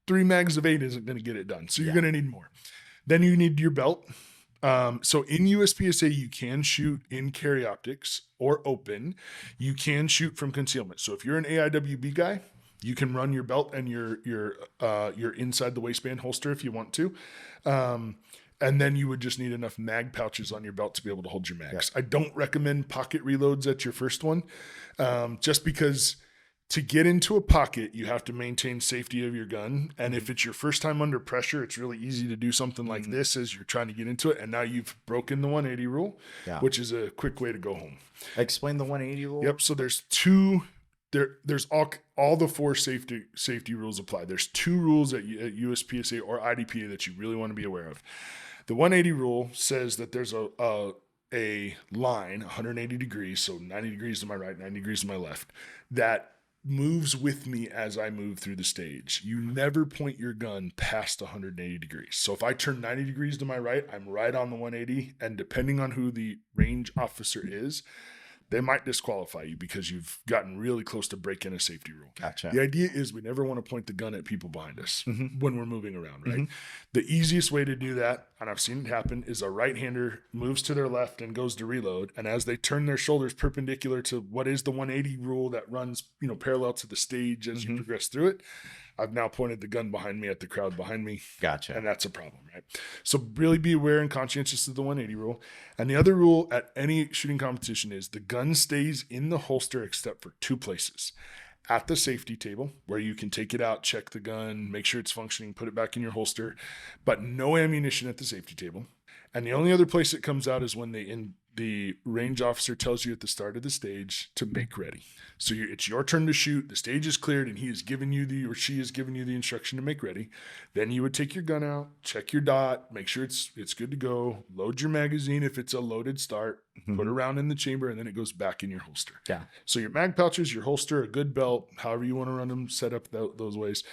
3 mags of 8 isn't going to get it done. So you're going to need more. Then you need your belt. So in USPSA, you can shoot in carry optics or open. You can shoot from concealment. So if you're an AIWB guy, you can run your belt and your inside the waistband holster if you want to. And then you would just need enough mag pouches on your belt to be able to hold your mags. I don't recommend pocket reloads at your first one, just because to get into a pocket, you have to maintain safety of your gun. And if it's your first time under pressure, it's really easy to do something like this as you're trying to get into it. And now you've broken the 180 rule, which is a quick way to go home. Explain the 180 rule. Yep. So there's there's all the 4 safety rules apply. There's 2 rules at USPSA or IDPA that you really want to be aware of. The 180 rule says that there's a line 180 degrees, so 90 degrees to my right, 90 degrees to my left, that moves with me as I move through the stage. You never point your gun past 180 degrees. So if I turn 90 degrees to my right, I'm right on the 180. And depending on who the range officer is, they might disqualify you because you've gotten really close to breaking a safety rule. Gotcha. The idea is we never want to point the gun at people behind us when we're moving around, right? The easiest way to do that, and I've seen it happen, is a right-hander moves to their left and goes to reload. And as they turn their shoulders perpendicular to what is the 180 rule that runs, parallel to the stage as you progress through it, I've now pointed the gun behind me at the crowd behind me. Gotcha. And that's a problem, right? So really be aware and conscientious of the 180 rule. And the other rule at any shooting competition is the gun stays in the holster except for 2 places. At the safety table, where you can take it out, check the gun, make sure it's functioning, put it back in your holster, but no ammunition at the safety table. And the only other place it comes out is when the range officer tells you at the start of the stage to make ready. So it's your turn to shoot. The stage is cleared and he has given you she has given you the instruction to make ready. Then you would take your gun out, check your dot, make sure it's good to go, load your magazine if it's a loaded start, put a round in the chamber, and then it goes back in your holster. Yeah. So your mag pouches, your holster, a good belt, however you want to run them, set up those ways.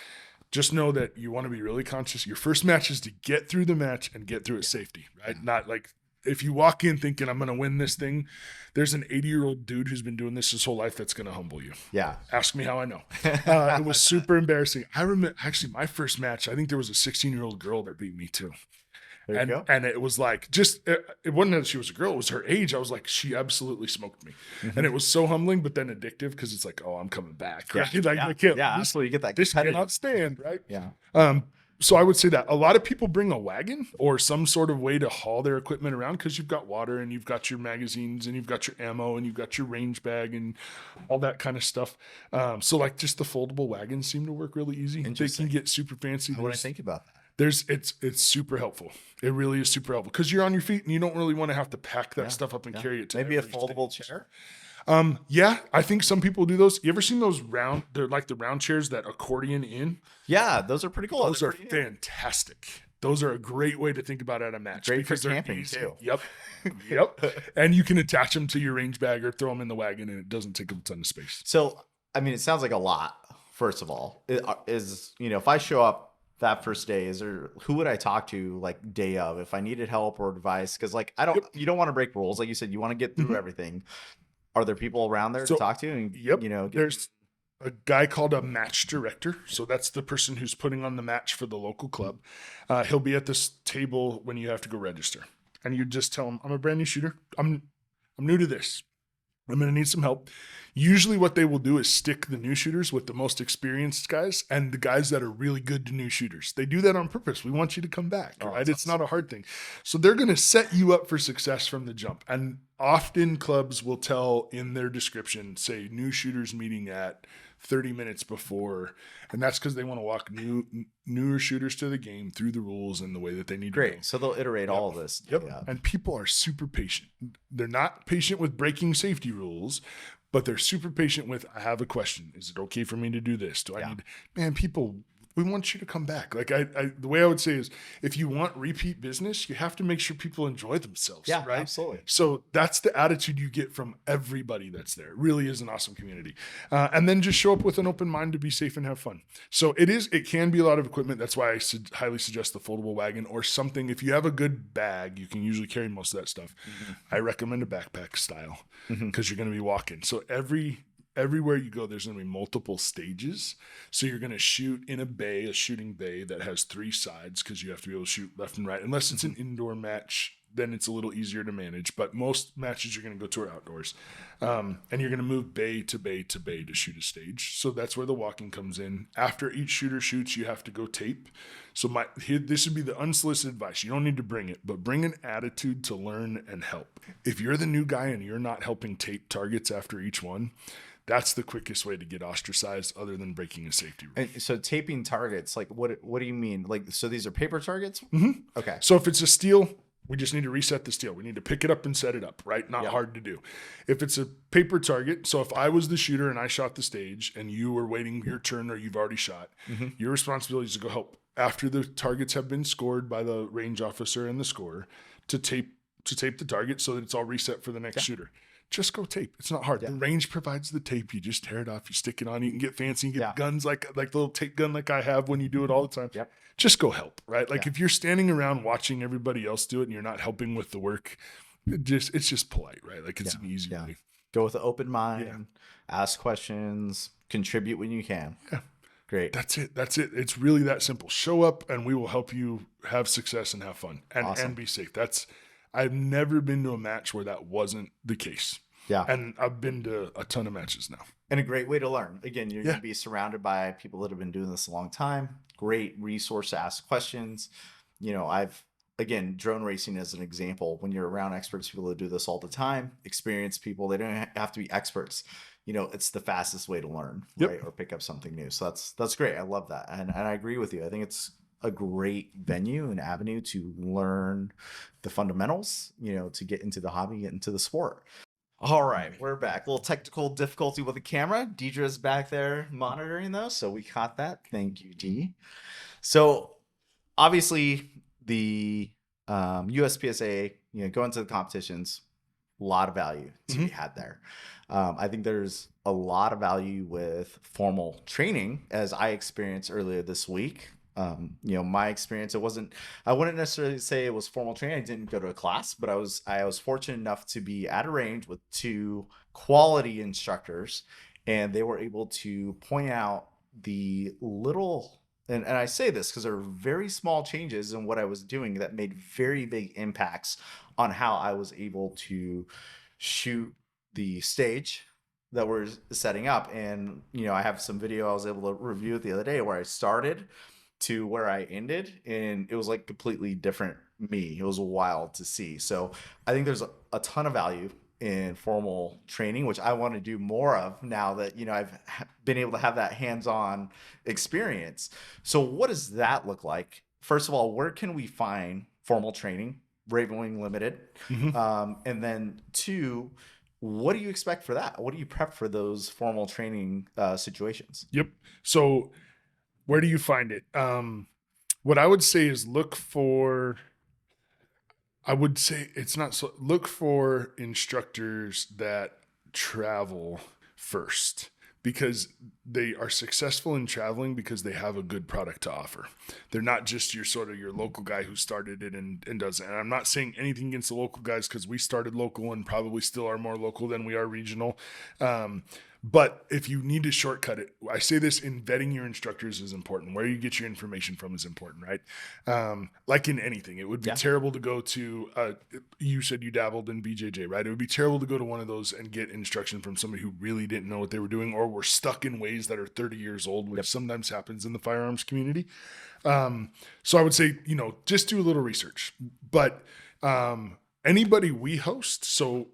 Just know that you want to be really conscious. Your first match is to get through the match and get through it safety, right? Not like if you walk in thinking I'm going to win this thing, there's an 80-year-old dude who's been doing this his whole life that's going to humble you. Yeah. Ask me how I know. It was super embarrassing. I remember actually my first match, I think there was a 16-year-old girl that beat me too. There you go. And it was like, it wasn't that she was a girl, it was her age. I was like, she absolutely smoked me. And it was so humbling, but then addictive because it's like, oh, I'm coming back. Right? Like, I can't, absolutely. You get that. this cannot stand, right? Yeah. So I would say that a lot of people bring a wagon or some sort of way to haul their equipment around because you've got water and you've got your magazines and you've got your ammo and you've got your range bag and all that kind of stuff. So like just the foldable wagons seem to work really easy. They can get super fancy. What do I think about that? It's super helpful. It really is super helpful because you're on your feet and you don't really want to have to pack that stuff up and carry it to maybe a foldable chair. Yeah, I think some people do those. You ever seen those round? They're like the round chairs that accordion in. Yeah, those are pretty cool. Those are fantastic. Those are a great way to think about at a match. Great for camping too. Yep. And you can attach them to your range bag or throw them in the wagon, and it doesn't take up a ton of space. So, I mean, it sounds like a lot. First of all, if I show up that first day, who would I talk to like day of if I needed help or advice? Because like you don't want to break rules, like you said, you want to get through everything. Are there people around there to talk to? And, there's a guy called a match director. So that's the person who's putting on the match for the local club. He'll be at this table when you have to go register, and you just tell him, "I'm a brand new shooter. I'm new to this. I'm going to need some help." Usually what they will do is stick the new shooters with the most experienced guys and the guys that are really good to new shooters. They do that on purpose. We want you to come back, right? It's not a hard thing. So they're going to set you up for success from the jump. And often clubs will tell in their description, say new shooters meeting at 30 minutes before. And that's because they want to walk newer shooters to the game through the rules and the way that they need to go. So they'll iterate all of this. Yep. And people are super patient. They're not patient with breaking safety rules, but they're super patient with, I have a question. Is it okay for me to do this? Do I need, man, people, we want you to come back. Like the way I would say is if you want repeat business, you have to make sure people enjoy themselves. Yeah, right? Absolutely. So that's the attitude you get from everybody that's there. It really is an awesome community. And then just show up with an open mind to be safe and have fun. So it can be a lot of equipment. That's why I highly suggest the foldable wagon or something. If you have a good bag, you can usually carry most of that stuff. I recommend a backpack style because you're going to be walking. So everywhere you go, there's going to be multiple stages. So you're going to shoot in a shooting bay that has 3 sides because you have to be able to shoot left and right. Unless it's an indoor match, then it's a little easier to manage. But most matches you're going to go to are outdoors. And you're going to move bay to bay to bay to shoot a stage. So that's where the walking comes in. After each shooter shoots, you have to go tape. So this would be the unsolicited advice. You don't need to bring it, but bring an attitude to learn and help. If you're the new guy and you're not helping tape targets after each one, that's the quickest way to get ostracized other than breaking a safety rule. And so taping targets, like what do you mean? Like, so these are paper targets? Okay. So if it's a steel, we just need to reset the steel. We need to pick it up and set it up, right? Not hard to do. If it's a paper target, so if I was the shooter and I shot the stage and you were waiting your turn or you've already shot, your responsibility is to go help after the targets have been scored by the range officer and the scorer to tape the target so that it's all reset for the next shooter. Just go tape. It's not hard. The range provides the tape. You just tear it off. You stick it on. You can get fancy. You get guns like the little tape gun like I have when you do it all the time. Just go help, right? Like if you're standing around watching everybody else do it and you're not helping with the work, it's just polite, right? Like it's an easy way. Go with an open mind, ask questions, contribute when you can. Yeah. Great. That's it. It's really that simple. Show up and we will help you have success and have fun and be safe. I've never been to a match where that wasn't the case. Yeah. And I've been to a ton of matches now. And a great way to learn. Again, you're going to be surrounded by people that have been doing this a long time. Great resource to ask questions. Drone racing as an example. When you're around experts, people that do this all the time, experienced people, they don't have to be experts. It's the fastest way to learn, right? Or pick up something new. So that's great. I love that. And I agree with you. I think it's a great venue and avenue to learn the fundamentals, to get into the hobby, get into the sport. All right, we're back. A little technical difficulty with the camera. Deidre's back there monitoring those, so we caught that. Thank you, Dee. So obviously the USPSA, going to the competitions, a lot of value to be had there. I think there's a lot of value with formal training, as I experienced earlier this week. My experience, I wouldn't necessarily say it was formal training. I didn't go to a class, but I was fortunate enough to be at a range with two quality instructors, and they were able to point out the little, and I say this because there were very small changes in what I was doing that made very big impacts on how I was able to shoot the stage that we're setting up. And I have some video I was able to review it the other day where I started to where I ended, and it was like completely different me. It was wild to see. So I think there's a ton of value in formal training, which I want to do more of now that I've been able to have that hands-on experience. So what does that look like? First of all, where can we find formal training? Ravenwing Limited. Mm-hmm. And then two, what do you expect for that? What do you prep for those formal training situations? Yep. So where do you find it? What I would say is I would say it's not so, look for instructors that travel first, because they are successful in traveling because they have a good product to offer. They're not just your local guy who started it and does it. And I'm not saying anything against the local guys, because we started local and probably still are more local than we are regional. But if you need to shortcut it, I say this in vetting your instructors is important. Where you get your information from is important, right? Like in anything, it would be terrible to go to, you said you dabbled in BJJ, right? It would be terrible to go to one of those and get instruction from somebody who really didn't know what they were doing, or were stuck in ways that are 30 years old, which sometimes happens in the firearms community. So I would say, just do a little research. But anybody we host, so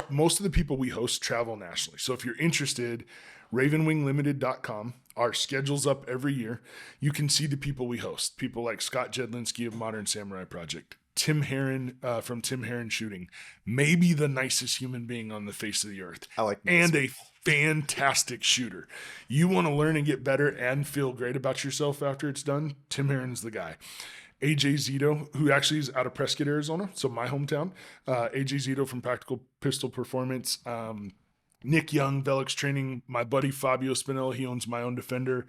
most of the people we host travel nationally. So if you're interested, ravenwinglimited.com. Our schedule's up every year. You can see the people we host. People like Scott Jedlinski of Modern Samurai Project, Tim Herron from Tim Herron Shooting, maybe the nicest human being on the face of the earth, I like and a fantastic shooter. You want to learn and get better and feel great about yourself after it's done? Tim Herron's the guy. AJ Zito, who actually is out of Prescott, Arizona, so my hometown. AJ Zito from Practical Pistol Performance. Nick Young, Velix Training. My buddy Fabio Spinella, he owns My Own Defender.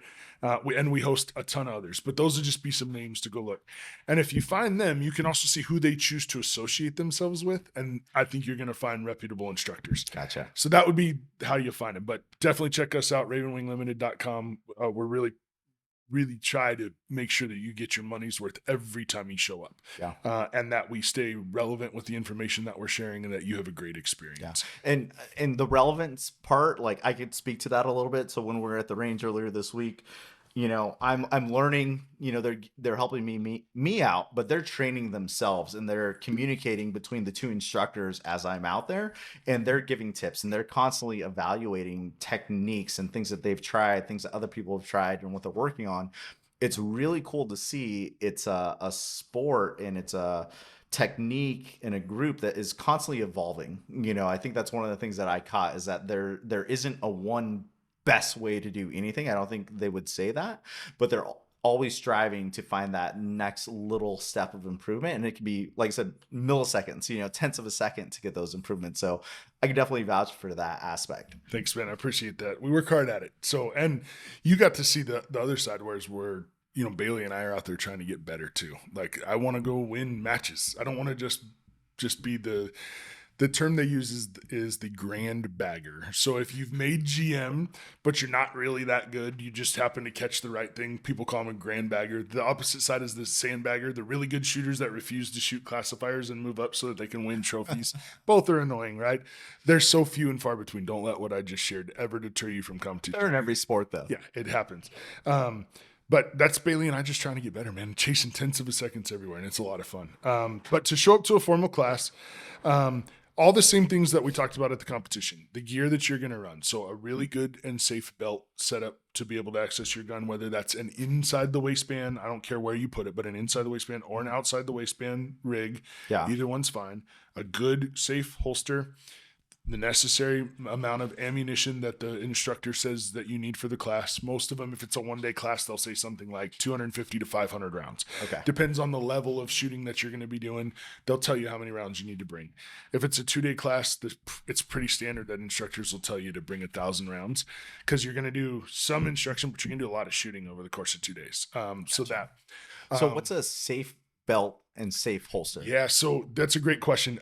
We host a ton of others. But those would just be some names to go look. And if you find them, you can also see who they choose to associate themselves with. And I think you're going to find reputable instructors. Gotcha. So that would be how you find them. But definitely check us out, ravenwinglimited.com. We're really try to make sure that you get your money's worth every time you show up. Yeah. And that we stay relevant with the information that we're sharing, and that you have a great experience. Yeah. And the relevance part, like I could speak to that a little bit. So when we were at the range earlier this week, I'm learning, they're helping me out, but they're training themselves, and they're communicating between the two instructors as I'm out there, and they're giving tips, and they're constantly evaluating techniques and things that they've tried, things that other people have tried, and what they're working on. It's really cool to see. It's a sport, and it's a technique in a group that is constantly evolving. I think that's one of the things that I caught, is that there isn't a one best way to do anything. I don't think they would say that, but they're always striving to find that next little step of improvement. And it can be, like I said, milliseconds, tenths of a second to get those improvements. So I can definitely vouch for that aspect. Thanks, man. I appreciate that. We work hard at it. So, and you got to see the other side, whereas Bailey and I are out there trying to get better too. Like, I want to go win matches. I don't want to just be the term they use is the grand bagger. So if you've made GM, but you're not really that good, you just happen to catch the right thing, people call them a grand bagger. The opposite side is the sandbagger, the really good shooters that refuse to shoot classifiers and move up so that they can win trophies. Both are annoying, right? They're so few and far between. Don't let what I just shared ever deter you from competition. They're in every sport, though. Yeah, it happens. But that's Bailey and I just trying to get better, man. Chasing tenths of a seconds everywhere, and it's a lot of fun. But to show up to a formal class, all the same things that we talked about at the competition, the gear that you're going to run. So a really good and safe belt setup to be able to access your gun, whether that's an inside the waistband, I don't care where you put it, but an inside the waistband or an outside the waistband rig. Yeah. Either one's fine. A good, safe holster. the necessary amount of ammunition that the instructor says that you need for the class. Most of them, if it's a 1-day class, they'll say something like 250 to 500 rounds. Okay. Depends on the level of shooting that you're going to be doing. They'll tell you how many rounds you need to bring. If it's a 2-day class, it's pretty standard that instructors will tell you to bring 1,000 rounds, because you're going to do some instruction, but you're going to do a lot of shooting over the course of 2 days. So what's a safe belt and safe holster? Yeah, so that's a great question.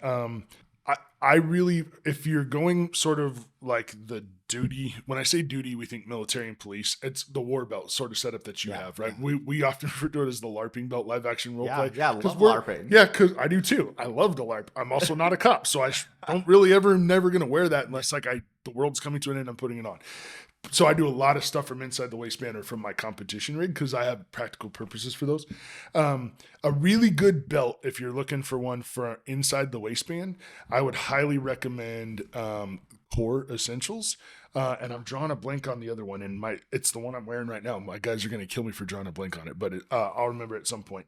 I really, if you're going sort of like the duty, when I say duty, we think military and police. It's the war belt sort of setup that you have, right? We often refer to it as the LARPing belt, live action role play. Yeah, love LARPing. Yeah, because I do too. I love the LARP. I'm also not a cop, so I don't really never going to wear that unless like the world's coming to an end and I'm putting it on. So I do a lot of stuff from inside the waistband or from my competition rig because I have practical purposes for those. A really good belt, if you're looking for one for inside the waistband, I would highly recommend Core Essentials. And I'm drawing a blank on the other one, and it's the one I'm wearing right now. My guys are going to kill me for drawing a blank on it, but I'll remember at some point.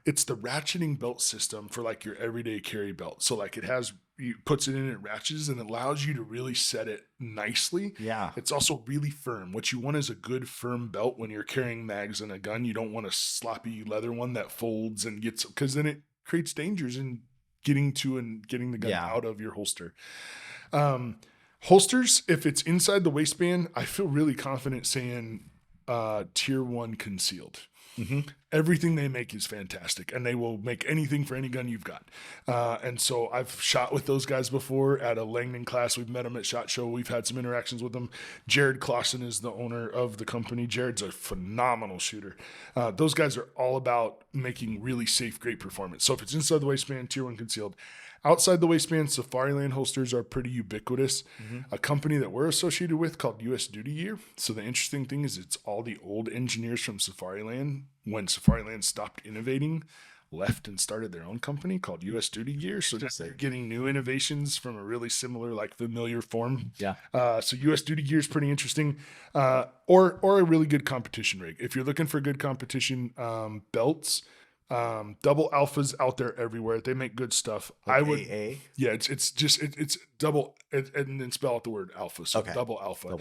It's the ratcheting belt system for like your everyday carry belt. So like puts it in, it ratchets, and it allows you to really set it nicely. Yeah. It's also really firm. What you want is a good firm belt when you're carrying mags and a gun. You don't want a sloppy leather one that folds and gets, because then it creates dangers in getting the gun out of your holster. Holsters, if it's inside the waistband, I feel really confident saying tier 1 concealed. Mm-hmm. Everything they make is fantastic, and they will make anything for any gun you've got. And so I've shot with those guys before at a Langdon class. We've met them at SHOT Show. We've had some interactions with them. Jarrod Clausen is the owner of the company. Jarrod's a phenomenal shooter. Those guys are all about making really safe, great performance. So if it's inside the waistband, tier 1 concealed. Outside the waistband, Safariland holsters are pretty ubiquitous. Mm-hmm. A company that we're associated with called US Duty Gear. So the interesting thing is it's all the old engineers from Safariland, when Safariland stopped innovating, left and started their own company called US Duty Gear. So they're getting new innovations from a really similar, like familiar form. Yeah. So US Duty Gear is pretty interesting. Or a really good competition rig. If you're looking for good competition belts, double alphas out there everywhere. They make good stuff. Like AA? Yeah, it's double and then spell out the word alpha. So double alpha.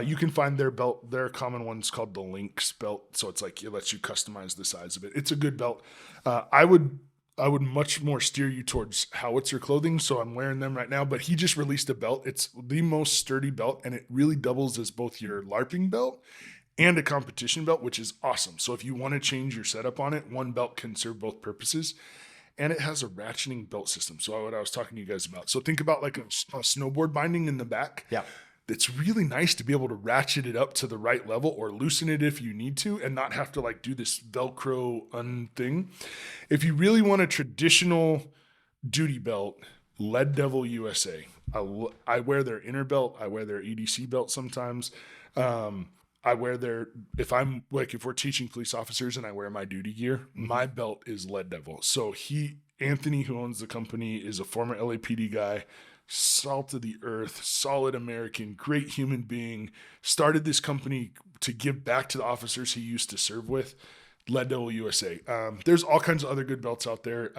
You can find their belt. Their common one's called the Lynx belt. So it's like it lets you customize the size of it. It's a good belt. I would much more steer you towards Howitzer Clothing. So I'm wearing them right now, but he just released a belt. It's the most sturdy belt, and it really doubles as both your LARPing belt and a competition belt, which is awesome. So if you want to change your setup on it, one belt can serve both purposes. And it has a ratcheting belt system. So what I was talking to you guys about. So think about like a snowboard binding in the back. Yeah. It's really nice to be able to ratchet it up to the right level or loosen it if you need to and not have to like do this Velcro thing. If you really want a traditional duty belt, Lead Devil USA. I wear their inner belt. I wear their EDC belt sometimes. I wear if we're teaching police officers and I wear my duty gear, my belt is Lead Devil. So Anthony, who owns the company, is a former LAPD guy, salt of the earth, solid American, great human being, started this company to give back to the officers he used to serve with. Lead Devil USA. There's all kinds of other good belts out there.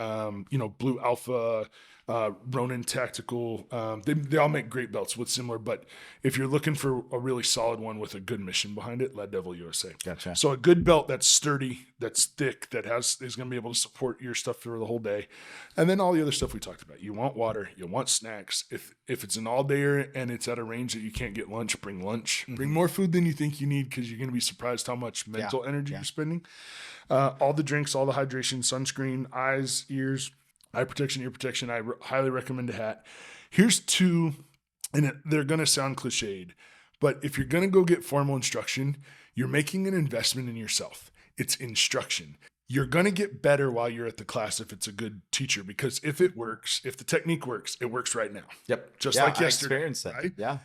Blue Alpha, Ronin Tactical. They all make great belts with similar, but if you're looking for a really solid one with a good mission behind it, Lead Devil USA. Gotcha. So a good belt that's sturdy, that's thick, is going to be able to support your stuff for the whole day. And then all the other stuff we talked about. You want water, you want snacks. If it's an all-dayer and it's at a range that you can't get lunch, bring lunch. Mm-hmm. Bring more food than you think you need because you're going to be surprised how much mental energy you're spending. All the drinks, all the hydration, sunscreen, eyes, ears, eye protection, ear protection. I highly recommend a hat. Here's two, and they're going to sound cliched, but if you're going to go get formal instruction, you're making an investment in yourself. It's instruction. You're going to get better while you're at the class if it's a good teacher, because if it works, if the technique works, it works right now. Yep. Just like yesterday. I experienced that. Right? Yeah.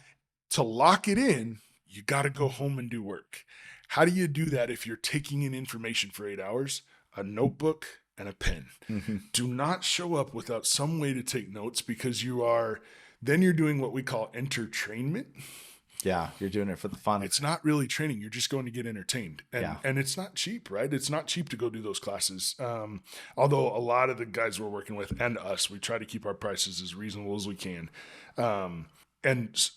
To lock it in, you got to go home and do work. How do you do that if you're taking in information for 8 hours? A notebook and a pen. Mm-hmm. Do not show up without some way to take notes, because you're doing what we call entertainment. Yeah, you're doing it for the fun. It's not really training. You're just going to get entertained. And it's not cheap, right? It's not cheap to go do those classes. Although a lot of the guys we're working with and us, we try to keep our prices as reasonable as we can.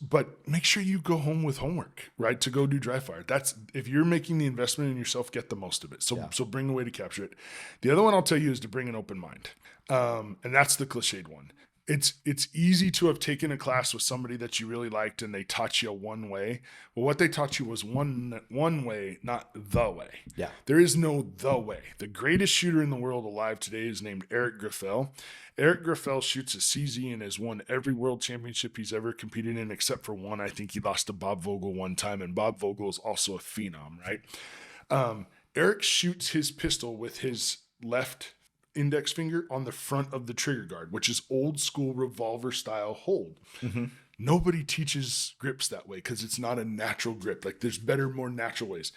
But make sure you go home with homework, right? To go do dry fire. That's, if you're making the investment in yourself, get the most of it. So bring a way to capture it. The other one I'll tell you is to bring an open mind. And that's the cliched one. It's easy to have taken a class with somebody that you really liked and they taught you one way. Well, what they taught you was one way, not the way. Yeah. There is no the way. The greatest shooter in the world alive today is named Eric Graffel. Eric Graffel shoots a CZ and has won every world championship he's ever competed in, except for one. I think he lost to Bob Vogel one time, and Bob Vogel is also a phenom, right? Eric shoots his pistol with his left index finger on the front of the trigger guard, which is old school revolver style hold. Mm-hmm. Nobody teaches grips that way because it's not a natural grip. Like, there's better, more natural ways.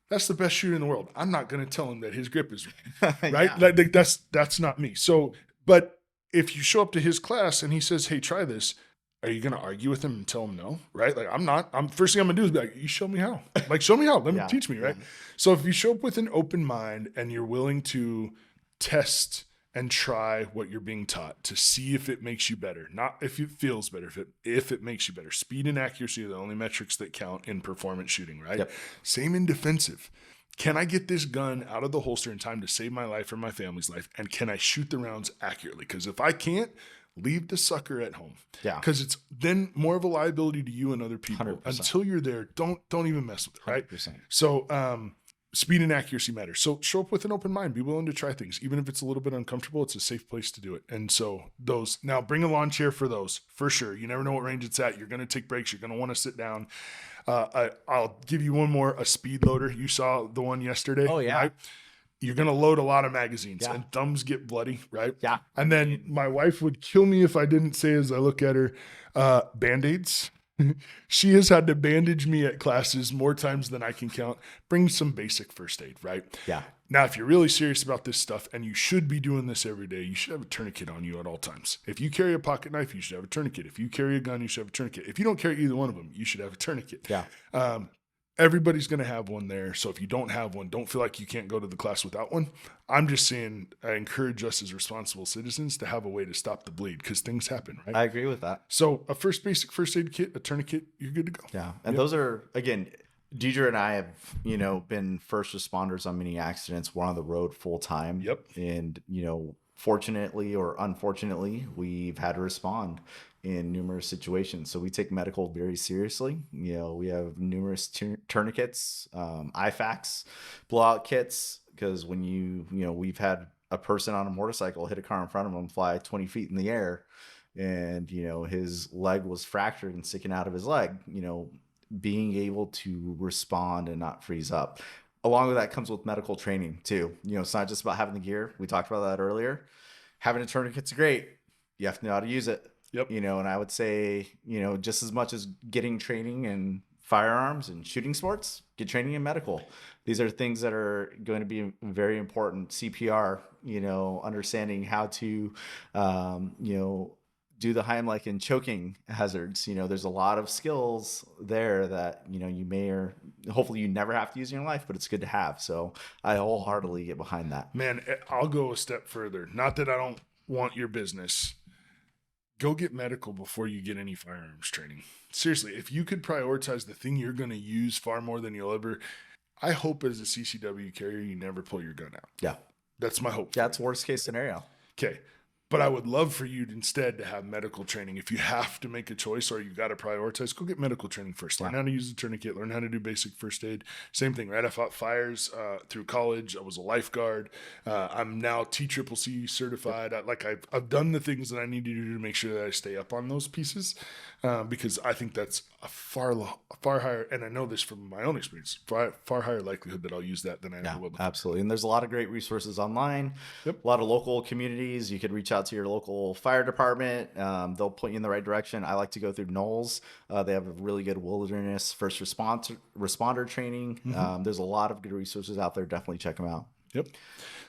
That's the best shooter in the world. I'm not going to tell him that his grip is wrong, right? Yeah. Like, that's not me. So, but if you show up to his class and he says, "Hey, try this," are you going to argue with him and tell him no? Right? Like, I'm not. First thing I'm going to do is be like, "You show me how. Like, show me how. Let me teach me." Right? So if you show up with an open mind and you're willing to test and try what you're being taught to see if it makes you better, not if it feels better, if it makes you better. Speed and accuracy are the only metrics that count in performance shooting, right? Yep. Same in defensive. Can I get this gun out of the holster in time to save my life or my family's life? And can I shoot the rounds accurately? Because if I can't, leave the sucker at home. Yeah. Because it's then more of a liability to you and other people. 100%. Until you're there, don't even mess with it, right? 100%. So, speed and accuracy matter. So show up with an open mind. Be willing to try things. Even if it's a little bit uncomfortable, it's a safe place to do it. And so now bring a lawn chair for those, for sure. You never know what range it's at. You're going to take breaks. You're going to want to sit down. I'll give you one more, a speed loader. You saw the one yesterday. Oh, yeah. Right? You're going to load a lot of magazines and thumbs get bloody, right? Yeah. And then my wife would kill me if I didn't say, as I look at her, Band-Aids. She has had to bandage me at classes more times than I can count. Bring some basic first aid, right? Yeah. Now, if you're really serious about this stuff and you should be doing this every day, you should have a tourniquet on you at all times. If you carry a pocket knife, you should have a tourniquet. If you carry a gun, you should have a tourniquet. If you don't carry either one of them, you should have a tourniquet. Yeah. Everybody's going to have one there. So if you don't have one, don't feel like you can't go to the class without one. I'm just saying, I encourage us as responsible citizens to have a way to stop the bleed because things happen, right? I agree with that. So a basic first aid kit, a tourniquet, you're good to go. Yeah. And those are, again, Deidre and I have, been first responders on many accidents. We're on the road full time. Yep. And, fortunately or unfortunately, we've had to respond in numerous situations. So we take medical very seriously. We have numerous tourniquets, IFAKs, blowout kits, because when we've had a person on a motorcycle hit a car in front of him, fly 20 feet in the air, and, his leg was fractured and sticking out of his leg, being able to respond and not freeze up. Along with that comes with medical training too. It's not just about having the gear. We talked about that earlier. Having a tourniquet's great. You have to know how to use it. Yep. And I would say, just as much as getting training in firearms and shooting sports, get training in medical. These are things that are going to be very important. CPR, understanding how to, do the Heimlich and choking hazards. There's a lot of skills there that, you may or hopefully you never have to use in your life, but it's good to have. So I wholeheartedly get behind that. Man, I'll go a step further. Not that I don't want your business. Go get medical before you get any firearms training. Seriously, if you could prioritize the thing you're going to use far more than you'll ever, I hope as a CCW carrier, you never pull your gun out. Yeah. That's my hope. That's worst case scenario. Okay. But I would love for you instead to have medical training. If you have to make a choice or you got to prioritize, go get medical training first. Learn how to use a tourniquet, learn how to do basic first aid. Same thing, right? I fought fires through college. I was a lifeguard. I'm now TCCC certified. I've done the things that I need to do to make sure that I stay up on those pieces because I think that's a far higher, and I know this from my own experience, far higher likelihood that I'll use that than I ever will before. Absolutely. And there's a lot of great resources online. Yep. A lot of local communities. You could reach out to your local fire department. They'll point you in the right direction. I like to go through Knowles. They have a really good wilderness first responder training. Mm-hmm. There's a lot of good resources out there. Definitely check them out. Yep.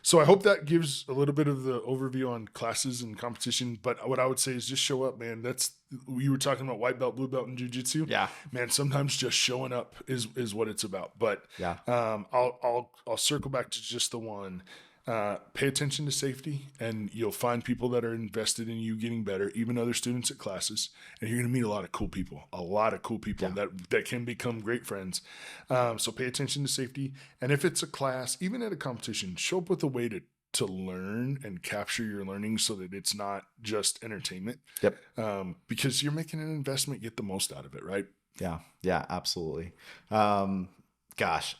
So I hope that gives a little bit of the overview on classes and competition. But what I would say is just show up, man. You were talking about white belt, blue belt, and jiu-jitsu. Yeah. Man, sometimes just showing up is what it's about. But yeah, I'll circle back to just the one. Pay attention to safety, and you'll find people that are invested in you getting better, even other students at classes. And you're going to meet a lot of cool people, Yeah. that can become great friends. So pay attention to safety. And if it's a class, even at a competition, show up with a way to learn and capture your learning so that it's not just entertainment. Yep. Because you're making an investment, get the most out of it, right? Yeah. Yeah, absolutely. Gosh,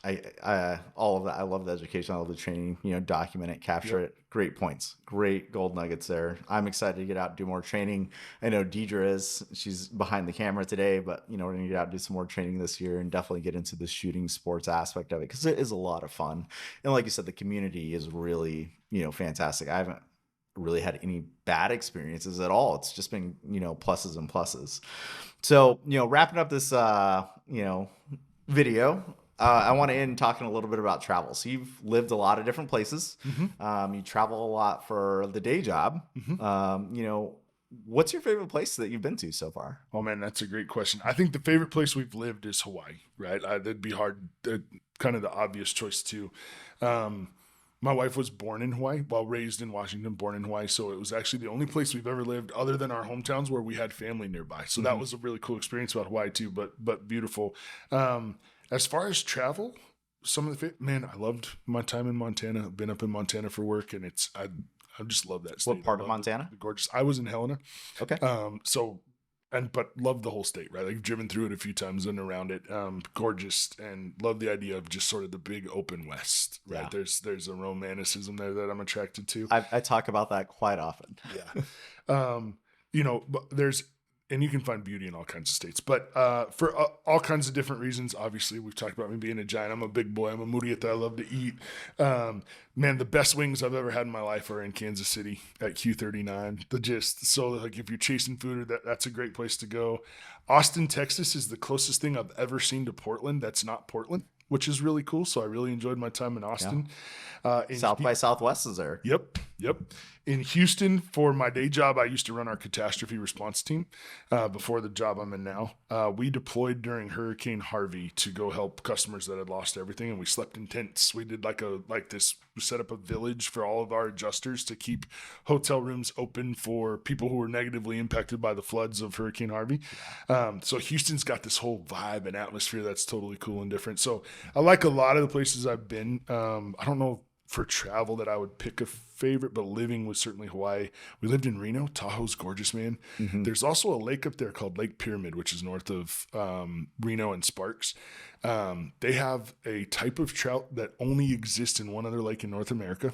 all of that. I love the education. I love the training, document it, capture Yep. it. Great points. Great gold nuggets there. I'm excited to get out and do more training. I know Deidre is. She's behind the camera today, but we're going to get out and do some more training this year and definitely get into the shooting sports aspect of it because it is a lot of fun. And like you said, the community is really, fantastic. I haven't really had any bad experiences at all. It's just been, pluses and pluses. So, wrapping up this, video, I want to end talking a little bit about travel. So you've lived a lot of different places. You travel a lot for the day job. What's your favorite place that you've been to so far? Oh man, that's a great question. I think the favorite place we've lived is Hawaii, right? That'd be hard, kind of the obvious choice too. My wife was born in Hawaii, well, raised in Washington, born in Hawaii. So it was actually the only place we've ever lived other than our hometowns where we had family nearby. So that was a really cool experience about Hawaii too, but beautiful. As far as travel, I loved my time in Montana. I've been up in Montana for work, and I just love that state. What part of Montana? Gorgeous. I was in Helena. Okay. But love the whole state, right? Like driven through it a few times and around it. Gorgeous, and love the idea of just sort of the big open West, right? Yeah. There's a romanticism there that I'm attracted to. I talk about that quite often. Yeah. But and you can find beauty in all kinds of states, but for all kinds of different reasons. Obviously, we've talked about me being a giant. I'm a big boy. I'm a Murrieta. I love to eat. Man, the best wings I've ever had in my life are in Kansas City at Q39. So like if you're chasing food, that's a great place to go. Austin, Texas is the closest thing I've ever seen to Portland. That's not Portland, which is really cool. So I really enjoyed my time in Austin. South by Southwest is there. Yep. In Houston, for my day job, I used to run our catastrophe response team before the job I'm in now. We deployed during Hurricane Harvey to go help customers that had lost everything, and we slept in tents. We did we set up a village for all of our adjusters to keep hotel rooms open for people who were negatively impacted by the floods of Hurricane Harvey. So Houston's got this whole vibe and atmosphere that's totally cool and different. So I like a lot of the places I've been. I don't know for travel that I would pick a favorite, but living was certainly Hawaii. We lived in Reno. Tahoe's gorgeous, man. There's also a lake up there called Lake Pyramid, which is north of Reno and Sparks. They have a type of trout that only exists in one other lake in North America,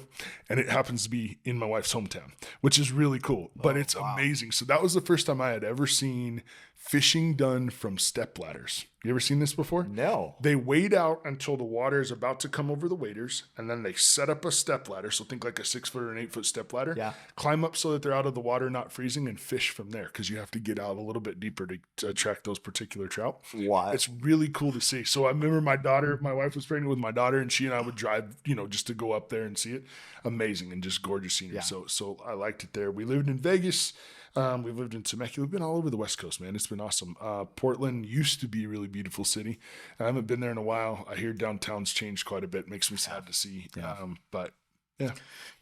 and it happens to be in my wife's hometown, which is really cool. But it's amazing. So that was the first time I had ever seen fishing done from step ladders. You ever seen this before? No. They wade out until the water is about to come over the waders, and then they set up a step ladder. So think like a 6-foot or an 8-foot step ladder. Yeah. Climb up so that they're out of the water, not freezing, and fish from there because you have to get out a little bit deeper to attract those particular trout. What? It's really cool to see. So I remember my wife was pregnant with my daughter, and she and I would drive, just to go up there and see it. Amazing and just gorgeous scenery. Yeah. So I liked it there. We lived in Vegas. We've lived in Temecula. We've been all over the West Coast, man. It's been awesome. Portland used to be a really beautiful city. I haven't been there in a while. I hear downtown's changed quite a bit. Makes me sad to see. Yeah. But yeah.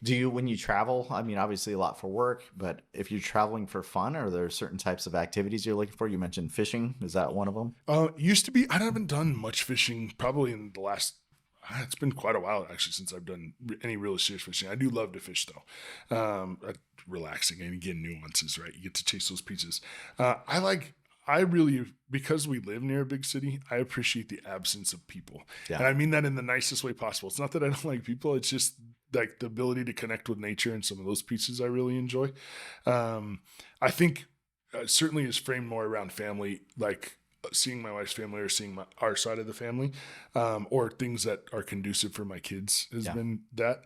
Do you, when you travel, I mean, obviously a lot for work, but if you're traveling for fun, are there certain types of activities you're looking for? You mentioned fishing. Is that one of them? Used to be. I haven't done much fishing probably in the last it's been quite a while actually since I've done any really serious fishing. I do love to fish though. Relaxing, and again, nuances, right? You get to chase those pieces. Because we live near a big city, I appreciate the absence of people. Yeah. And I mean that in the nicest way possible. It's not that I don't like people. It's just like the ability to connect with nature and some of those pieces I really enjoy. I think certainly is framed more around family, like seeing my wife's family or seeing our side of the family, or things that are conducive for my kids has been that.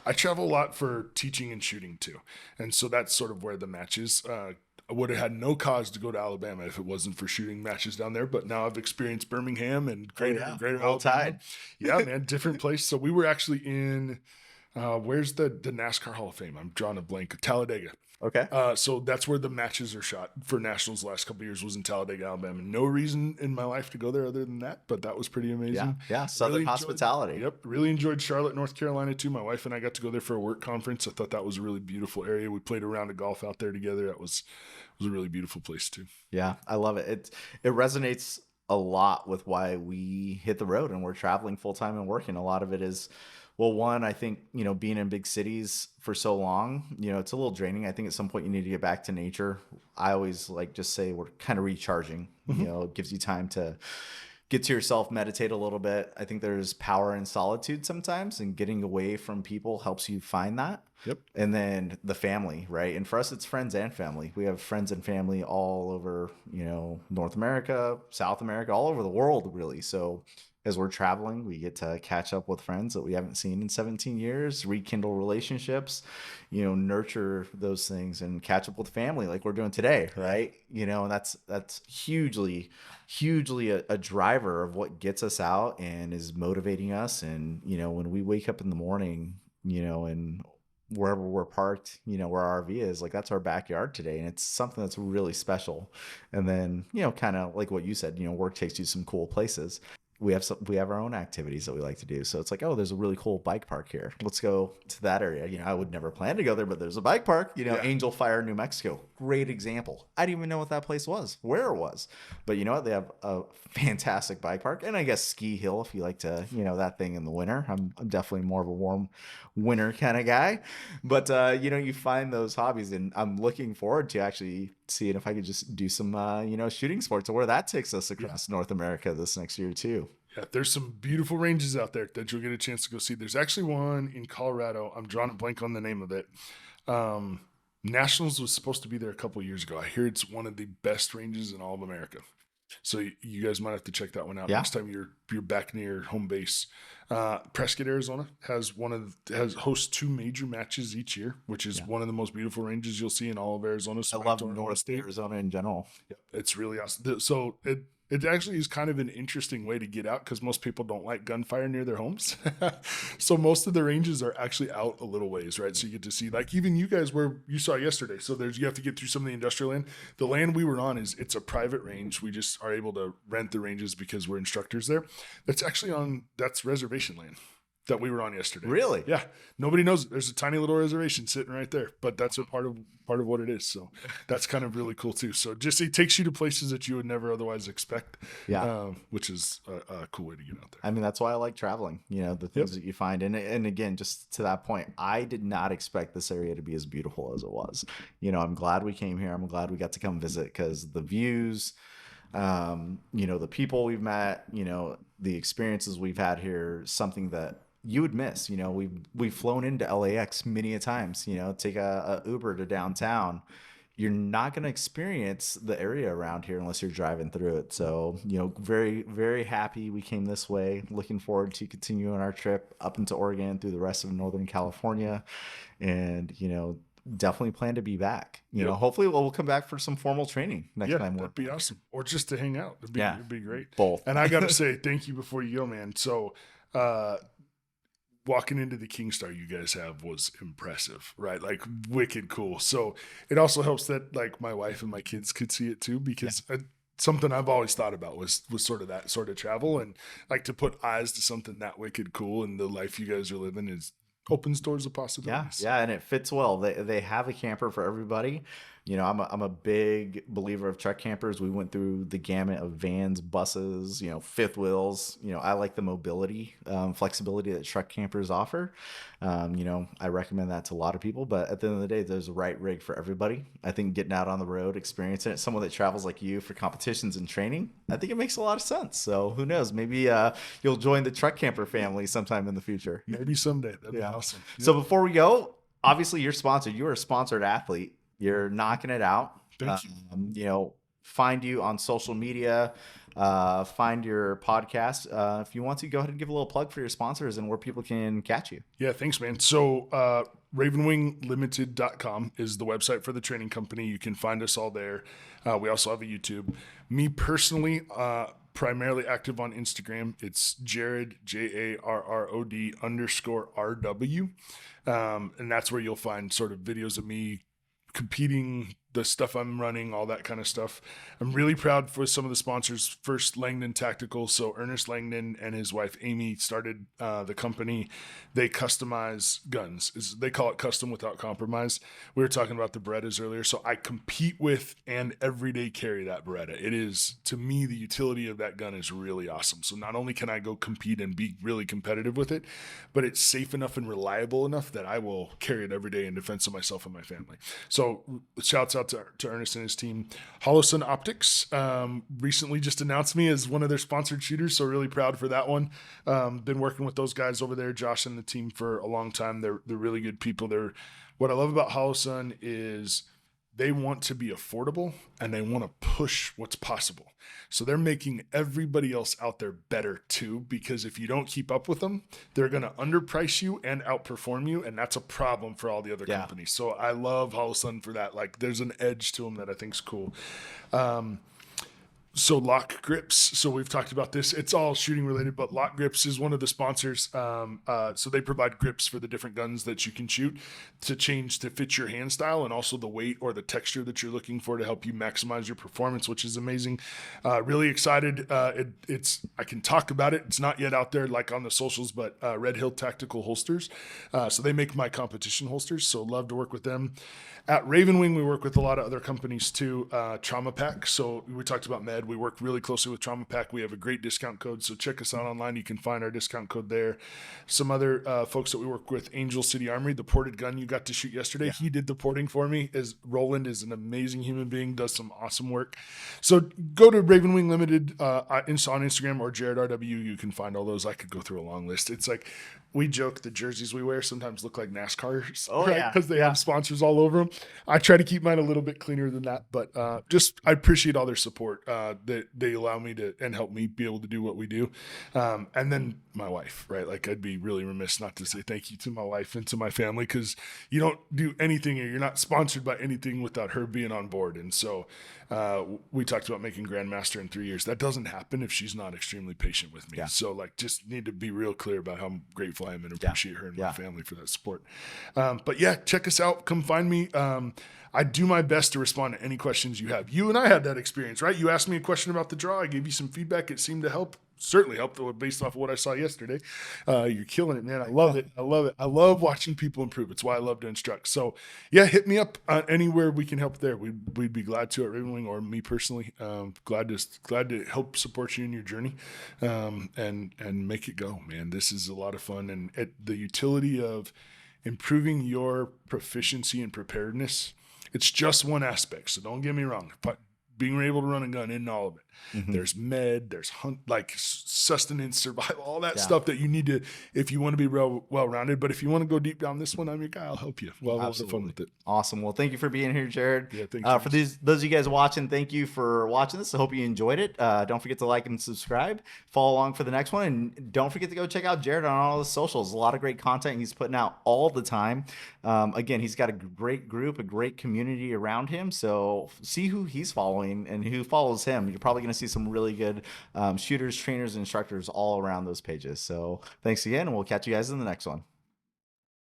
I travel a lot for teaching and shooting too. And so that's sort of where the match is. I would have had no cause to go to Alabama if it wasn't for shooting matches down there. But now I've experienced Birmingham and greater Roll Alabama. Tide. Yeah, man, different place. So we were actually in Where's the NASCAR Hall of Fame? I'm drawing a blank. Talladega. Okay. So that's where the matches are shot for nationals the last couple of years was in Talladega, Alabama. No reason in my life to go there other than that, but that was pretty Yeah. amazing. Yeah. Southern hospitality. Yep. Really enjoyed Charlotte, North Carolina too. My wife and I got to go there for a work conference. I thought that was a really beautiful area. We played a round of golf out there together. That was a really beautiful place too. Yeah. I love it. It resonates a lot with why we hit the road and we're traveling full time and working. A lot of it is, well, one, I think, being in big cities for so long, it's a little draining. I think at some point you need to get back to nature. I always like just say we're kind of recharging, it gives you time to get to yourself, meditate a little bit. I think there's power in solitude sometimes, and getting away from people helps you find that. Yep. And then the family, right? And for us, it's friends and family. We have friends and family all over, North America, South America, all over the world, really. So as we're traveling, we get to catch up with friends that we haven't seen in 17 years, rekindle relationships, nurture those things and catch up with family like we're doing today, right? And that's hugely a driver of what gets us out and is motivating us. And, when we wake up in the morning, and wherever we're parked, where our RV is, like that's our backyard today. And it's something that's really special. And then, kind of like what you said, work takes you to some cool places. We have our own activities that we like to do. So it's like, oh, there's a really cool bike park here. Let's go to that area. I would never plan to go there, but there's a bike park, Angel Fire, New Mexico. Great example. I didn't even know what that place was, where it was. But you know what? They have a fantastic bike park. And I guess ski hill if you like to, that thing in the winter. I'm definitely more of a warm winter kind of guy. But, you find those hobbies, and I'm looking forward to actually seeing if I could just do some, shooting sports, or where that takes us across North America this next year too. Yeah, there's some beautiful ranges out there that you'll get a chance to go see. There's actually one in Colorado. I'm drawing a blank on the name of it. Nationals was supposed to be there a couple of years ago. I hear it's one of the best ranges in all of America. So you guys might have to check that one out next time you're back near home base. Prescott, Arizona hosts 2 major matches each year, which is one of the most beautiful ranges you'll see in all of Arizona. So I love North Arizona in general. Yeah, it's really awesome. So it actually is kind of an interesting way to get out because most people don't like gunfire near their homes. So most of the ranges are actually out a little ways, right? So you get to see, like even you guys where you saw yesterday. So you have to get through some of the industrial land. The land we were on it's a private range. We just are able to rent the ranges because we're instructors there. That's reservation land that we were on yesterday. Really? Yeah. Nobody knows. There's a tiny little reservation sitting right there, but that's a part of what it is. So that's kind of really cool too. So just, it takes you to places that you would never otherwise expect. Yeah. Which is a cool way to get out there. I mean, that's why I like traveling, the things that you find. And again, just to that point, I did not expect this area to be as beautiful as it was. I'm glad we came here. I'm glad we got to come visit because the views, the people we've met, the experiences we've had here, something that you would miss. We've flown into LAX many a times, take a Uber to downtown. You're not going to experience the area around here unless you're driving through it. So, very, very happy we came this way. Looking forward to continuing our trip up into Oregon through the rest of Northern California. And, definitely plan to be back. Hopefully we'll come back for some formal training next time. That'd be awesome. Or just to hang out. It'd be great. Both. And I got to say, thank you before you go, man. So, walking into the Kingstar you guys have was impressive, right? Like wicked cool. So it also helps that like my wife and my kids could see it too, because something I've always thought about was sort of that sort of travel, and like to put eyes to something that wicked cool and the life you guys are living opens doors of possibilities. Yeah, and it fits well. They have a camper for everybody. I'm a big believer of truck campers. We went through the gamut of vans, buses, fifth wheels. I like the mobility, flexibility that truck campers offer. I recommend that to a lot of people, but at the end of the day, there's a right rig for everybody. I think getting out on the road, experiencing it, someone that travels like you for competitions and training, I think it makes a lot of sense. So who knows, maybe you'll join the truck camper family sometime in the future. Maybe someday. That'd be awesome. So before we go, obviously you're sponsored. You are a sponsored athlete. You're knocking it out. Thank you. Find you on social media, find your podcast. If you want to, go ahead and give a little plug for your sponsors and where people can catch you. Yeah, thanks, man. So ravenwinglimited.com is the website for the training company. You can find us all there. We also have a YouTube. Me personally, primarily active on Instagram. It's Jarrod, Jarrod _RW. And that's where you'll find sort of videos of me competing, the stuff I'm running, all that kind of stuff. I'm really proud for some of the sponsors. First, Langdon Tactical. So Ernest Langdon and his wife Amy started the company. They customize guns. They call it custom without compromise. We were talking about the Berettas earlier. So I compete with and everyday carry that Beretta. It is, to me, the utility of that gun is really awesome. So not only can I go compete and be really competitive with it, but it's safe enough and reliable enough that I will carry it every day in defense of myself and my family. So shouts out to Ernest and his team. Holosun Optics recently just announced me as one of their sponsored shooters, so really proud for that one. Been working with those guys over there, Josh and the team, for a long time. They're really good people. What I love about Holosun is they want to be affordable and they want to push what's possible. So they're making everybody else out there better too, because if you don't keep up with them, they're going to underprice you and outperform you. And that's a problem for all the other companies. So I love Holosun for that. Like, there's an edge to them that I think is cool. So Lock Grips. So we've talked about this. It's all shooting related, but Lock Grips is one of the sponsors. So they provide grips for the different guns that you can shoot to change to fit your hand style and also the weight or the texture that you're looking for to help you maximize your performance, which is amazing. Really excited. I can talk about it. It's not yet out there like on the socials, but Red Hill Tactical Holsters. So they make my competition holsters. So love to work with them. At Ravenwing, we work with a lot of other companies too. Trauma Pack. So we talked about Med. We work really closely with Trauma Pack. We have a great discount code. So check us out online. You can find our discount code there. Some other folks that we work with, Angel City Armory, the ported gun you got to shoot yesterday. Yeah. He did the porting for me. Roland is an amazing human being, does some awesome work. So go to Ravenwing Limited on Instagram or Jarrod RW. You can find all those. I could go through a long list. It's like, we joke the jerseys we wear sometimes look like NASCARs, right? Because they have sponsors all over them. I try to keep mine a little bit cleaner than that, but I appreciate all their support that they allow me to and help me be able to do what we do. And then my wife, right? Like, I'd be really remiss not to say thank you to my wife and to my family, because you don't do anything or you're not sponsored by anything without her being on board. And so we talked about making Grandmaster in 3 years. That doesn't happen if she's not extremely patient with me. Yeah. So like, just need to be real clear about how grateful I am and appreciate her and my family for that support. But yeah, check us out. Come find me. I do my best to respond to any questions you have. You and I had that experience, right? You asked me a question about the draw. I gave you some feedback. It seemed to help. Certainly helped based off of what I saw yesterday. You're killing it, man. I love it. I love it. I love watching people improve. It's why I love to instruct. So yeah, hit me up anywhere we can help there. We'd be glad to at Ravenwing, or me personally. Glad to help support you in your journey and make it go, man. This is a lot of fun, and the utility of improving your proficiency and preparedness. It's just one aspect, so don't get me wrong. But being able to run a gun in all of it. Mm-hmm. There's med, there's like sustenance, survival, all that stuff that you need to, if you want to be well-rounded. But if you want to go deep down this one, I'm your guy. I'll help you. Well, have fun with it. Awesome. Well, thank you for being here, Jarrod. Yeah, thank you. For those of you guys watching, thank you for watching this. I hope you enjoyed it. Don't forget to like and subscribe. Follow along for the next one. And don't forget to go check out Jarrod on all his socials. A lot of great content he's putting out all the time. Again, he's got a great group, a great community around him. So see who he's following and who follows him. You're probably going to see some really good shooters, trainers, and instructors all around those pages. So thanks again, and we'll catch you guys in the next one.